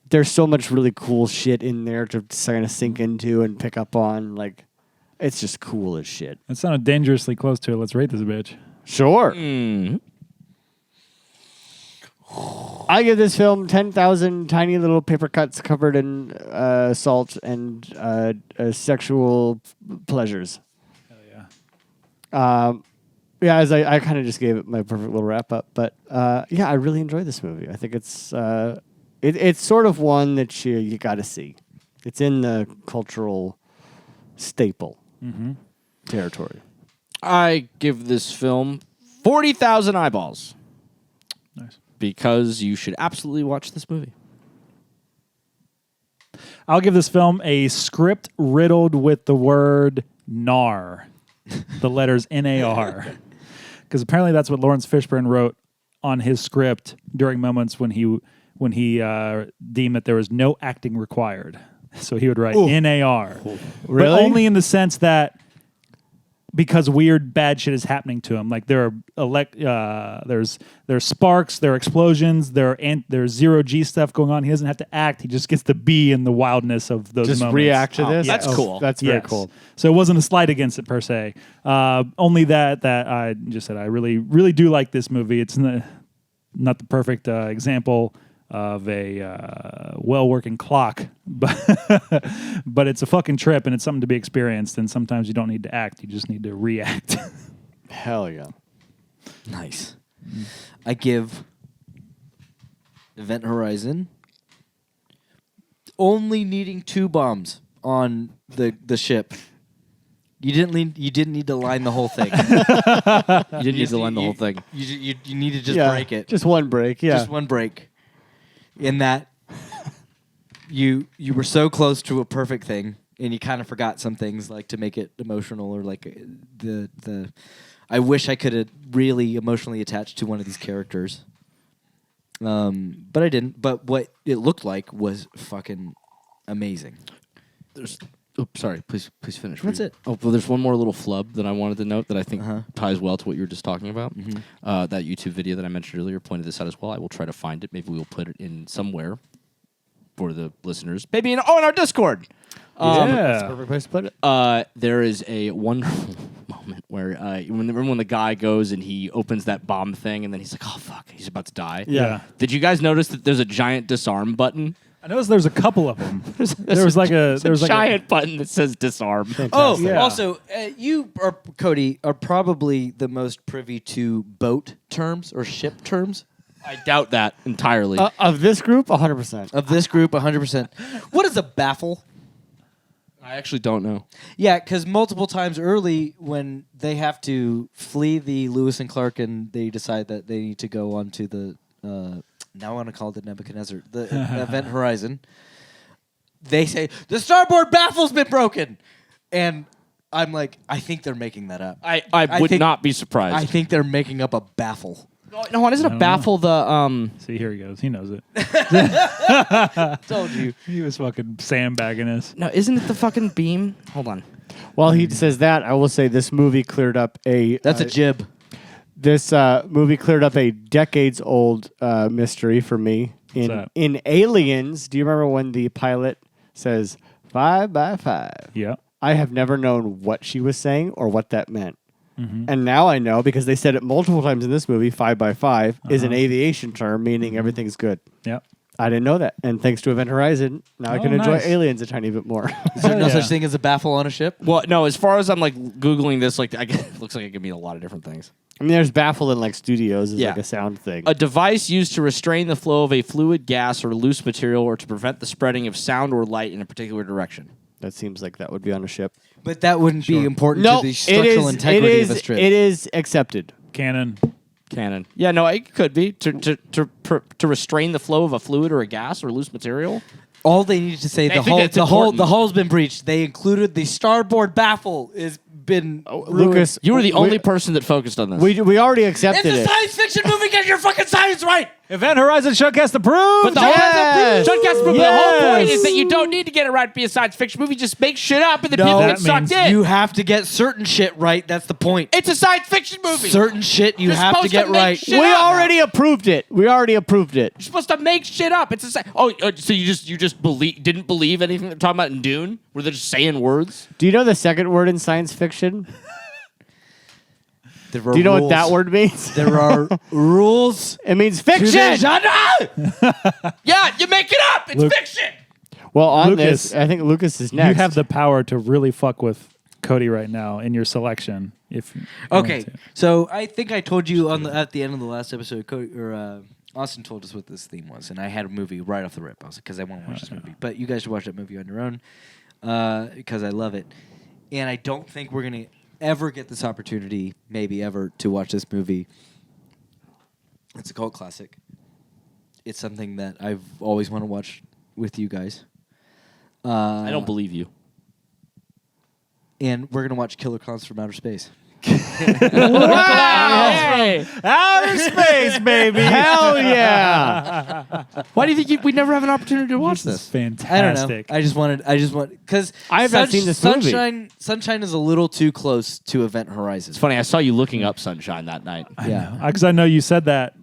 There's so much really cool shit in there to kind of sink into and pick up on. Like, it's just cool as shit. It sounded dangerously close to it. Let's rate this bitch. Sure. Mm. I give this film 10,000 tiny little paper cuts covered in salt and sexual pleasures. Hell yeah. Yeah, as I kind of just gave it my perfect little wrap up, but yeah, I really enjoy this movie. I think it's sort of one that you got to see. It's in the cultural staple territory. I give this film 40,000 eyeballs Nice. because you should absolutely watch this movie. I'll give this film a script riddled with the word NAR, the letters NAR. Because apparently that's what Lawrence Fishburne wrote on his script during moments when he deemed that there was no acting required. So he would write NAR. Really? But only in the sense that because weird bad shit is happening to him. Like there's sparks, there are explosions, there's zero G stuff going on. He doesn't have to act. He just gets to be in the wildness of those Just moments. react to this. That's cool. That's very Yes. cool. So it wasn't a slight against it per se. Only that I just said I really, really do like this movie. It's not the perfect example of a well-working clock, but it's a fucking trip and it's something to be experienced. And sometimes you don't need to act; you just need to react. Hell yeah. Nice. I give Event Horizon only needing 2 bombs on the ship. You didn't need to line the whole thing. You didn't need to line the whole thing. You need to just Yeah, break it. Just one break. Yeah. Just one break. In that you were so close to a perfect thing, and you kind of forgot some things, like to make it emotional, or like the. I wish I could have really emotionally attached to one of these characters, but I didn't. But what it looked like was fucking amazing. Sorry, please finish. That's it. Oh, well, there's one more little flub that I wanted to note that I think Uh-huh. ties well to what you were just talking about. Mm-hmm. That YouTube video that I mentioned earlier pointed this out as well. I will try to find it. Maybe we'll put it in somewhere for the listeners. Maybe in our Discord. That's a perfect place to put it. There is a wonderful moment where remember when the guy goes and he opens that bomb thing and then he's like, oh fuck, he's about to die. Yeah. Did you guys notice that there's a giant disarm button? I noticed there's a couple of them. There was a like giant button that says disarm. Oh, Yeah. also, you are Cody are probably the most privy to boat terms or ship terms I doubt that entirely. Of this group, 100%. of this group. 100%. What is a baffle? I actually don't know. Yeah, because multiple times early when they have to flee the Lewis and Clark and they decide that they need to go on to the now I want to call it the Nebuchadnezzar, the Event Horizon. They say the starboard baffle's been broken, and I'm like, I think they're making that up. I would think- not be surprised. I think they're making up a baffle. No, isn't a baffle the See, here he goes. He knows it. Told you. He was fucking sandbagging us. No, isn't it the fucking beam? Hold on. While he says that, I will say this movie cleared up a... That's a jib. This movie cleared up a decades-old mystery for me. What's that? In Aliens, do you remember when the pilot says 5 by 5? Yeah. I have never known what she was saying or what that meant. And now I know because they said it multiple times in this movie. 5 by 5 is an aviation term meaning everything's good. Yeah. I didn't know that, and thanks to Event Horizon, now I can enjoy nice. Aliens a tiny bit more. Is there no yeah. such thing as a baffle on a ship? Well, no, as far as I'm like Googling this, like it looks like it could mean a lot of different things. I mean, there's baffle in like studios is Yeah. like a sound thing. A device used to restrain the flow of a fluid, gas, or loose material or to prevent the spreading of sound or light in a particular direction. That seems like that would be on a ship. But that wouldn't be important No, to the structural integrity of a ship. It is accepted. Canon. Canon. Yeah, no, it could be to restrain the flow of a fluid or a gas or loose material. All they needed to say, I think that's the important. hull's been breached. They included the starboard baffle is been ruined. Lucas, You were the only person that focused on this. we already It's accepted a it. science fiction movie. Get your fucking science right. Event Horizon SHUDcast approved. But the Yes! whole Shudcast, the Yes! whole point is that you don't need to get it right to be a science fiction movie. Just make shit up and then No, people that get sucked means in. You have to get certain shit right. That's the point. It's a science fiction movie. Certain shit you You're have to supposed get to make right. shit We up. already approved it. You're supposed to make shit up. It's a so you just didn't believe anything they're talking about in Dune, where they're just saying words. Do you know the second word in science fiction? There are Do you know rules. what that word means? There are rules. It means to the fiction. genre. Yeah, you make it up. It's Luke- fiction. Well, on Lucas, this, I think Lucas is next. You have the power to really fuck with Cody right now in your selection. If you Okay, want to. so I think I told you at the end of the last episode, Austin told us what this theme was, and I had a movie right off the rip. I was like, because I want to watch this movie, but you guys should watch that movie on your own because I love it, and I don't think we're gonna ever get this opportunity, maybe ever, to watch this movie. It's a cult classic. It's something that I've always wanted to watch with you guys. I don't believe you. And we're gonna watch Killer Clowns from Outer Space. Wow! Outer space, baby. Hell yeah! Why do you think we'd never have an opportunity to watch This is this? fantastic. I don't know. I just want because I have not seen this movie. Sunshine is a little too close to Event Horizon. It's funny. I saw you looking up Sunshine that night. Yeah. Because I know you said that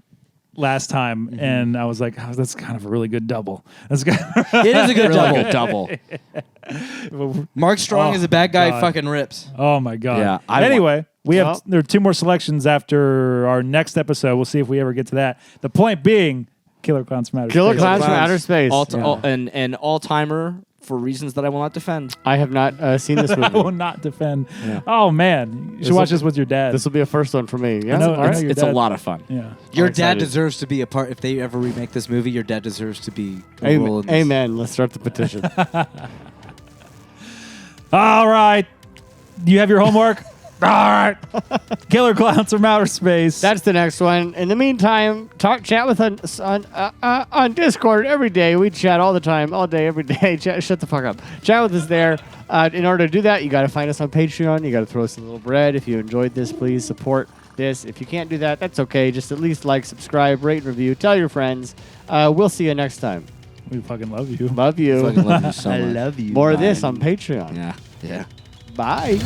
last time, and I was like, oh, that's kind of a really good double. That's good. It is a good Really double. good double. Mark Strong Oh, is a bad guy. God. Fucking rips. Oh my god. Yeah, Anyway, we have Well- there are 2 more selections after our next episode. We'll see if we ever get to that. The point being, Killer Clowns from Outer Killer Space. Clowns from Outer Space. An all-timer for reasons that I will not defend. I have not seen this I will movie. not defend. Yeah. Oh man, you should This'll- watch this with your dad. This will be a first one for me. Yeah, know- all I know right. your It's a dad- lot of fun. Yeah. Your I'm dad excited. deserves to be a part. If they ever remake this movie, your dad deserves to be a role in Amen. this. Amen. Let's start the petition. All right. You have your homework? All right. Killer Clowns from Outer Space. That's the next one. In the meantime, chat with us on Discord every day. We chat all the time, all day, every day. Shut the fuck up. Chat with us there. In order to do that, you got to find us on Patreon. You got to throw us a little bread. If you enjoyed this, please support this. If you can't do that, that's okay. Just at least like, subscribe, rate, review. Tell your friends. We'll see you next time. We fucking love you. Love you. Fucking love you so much. love you. More of this on Patreon. Yeah. Yeah. Bye.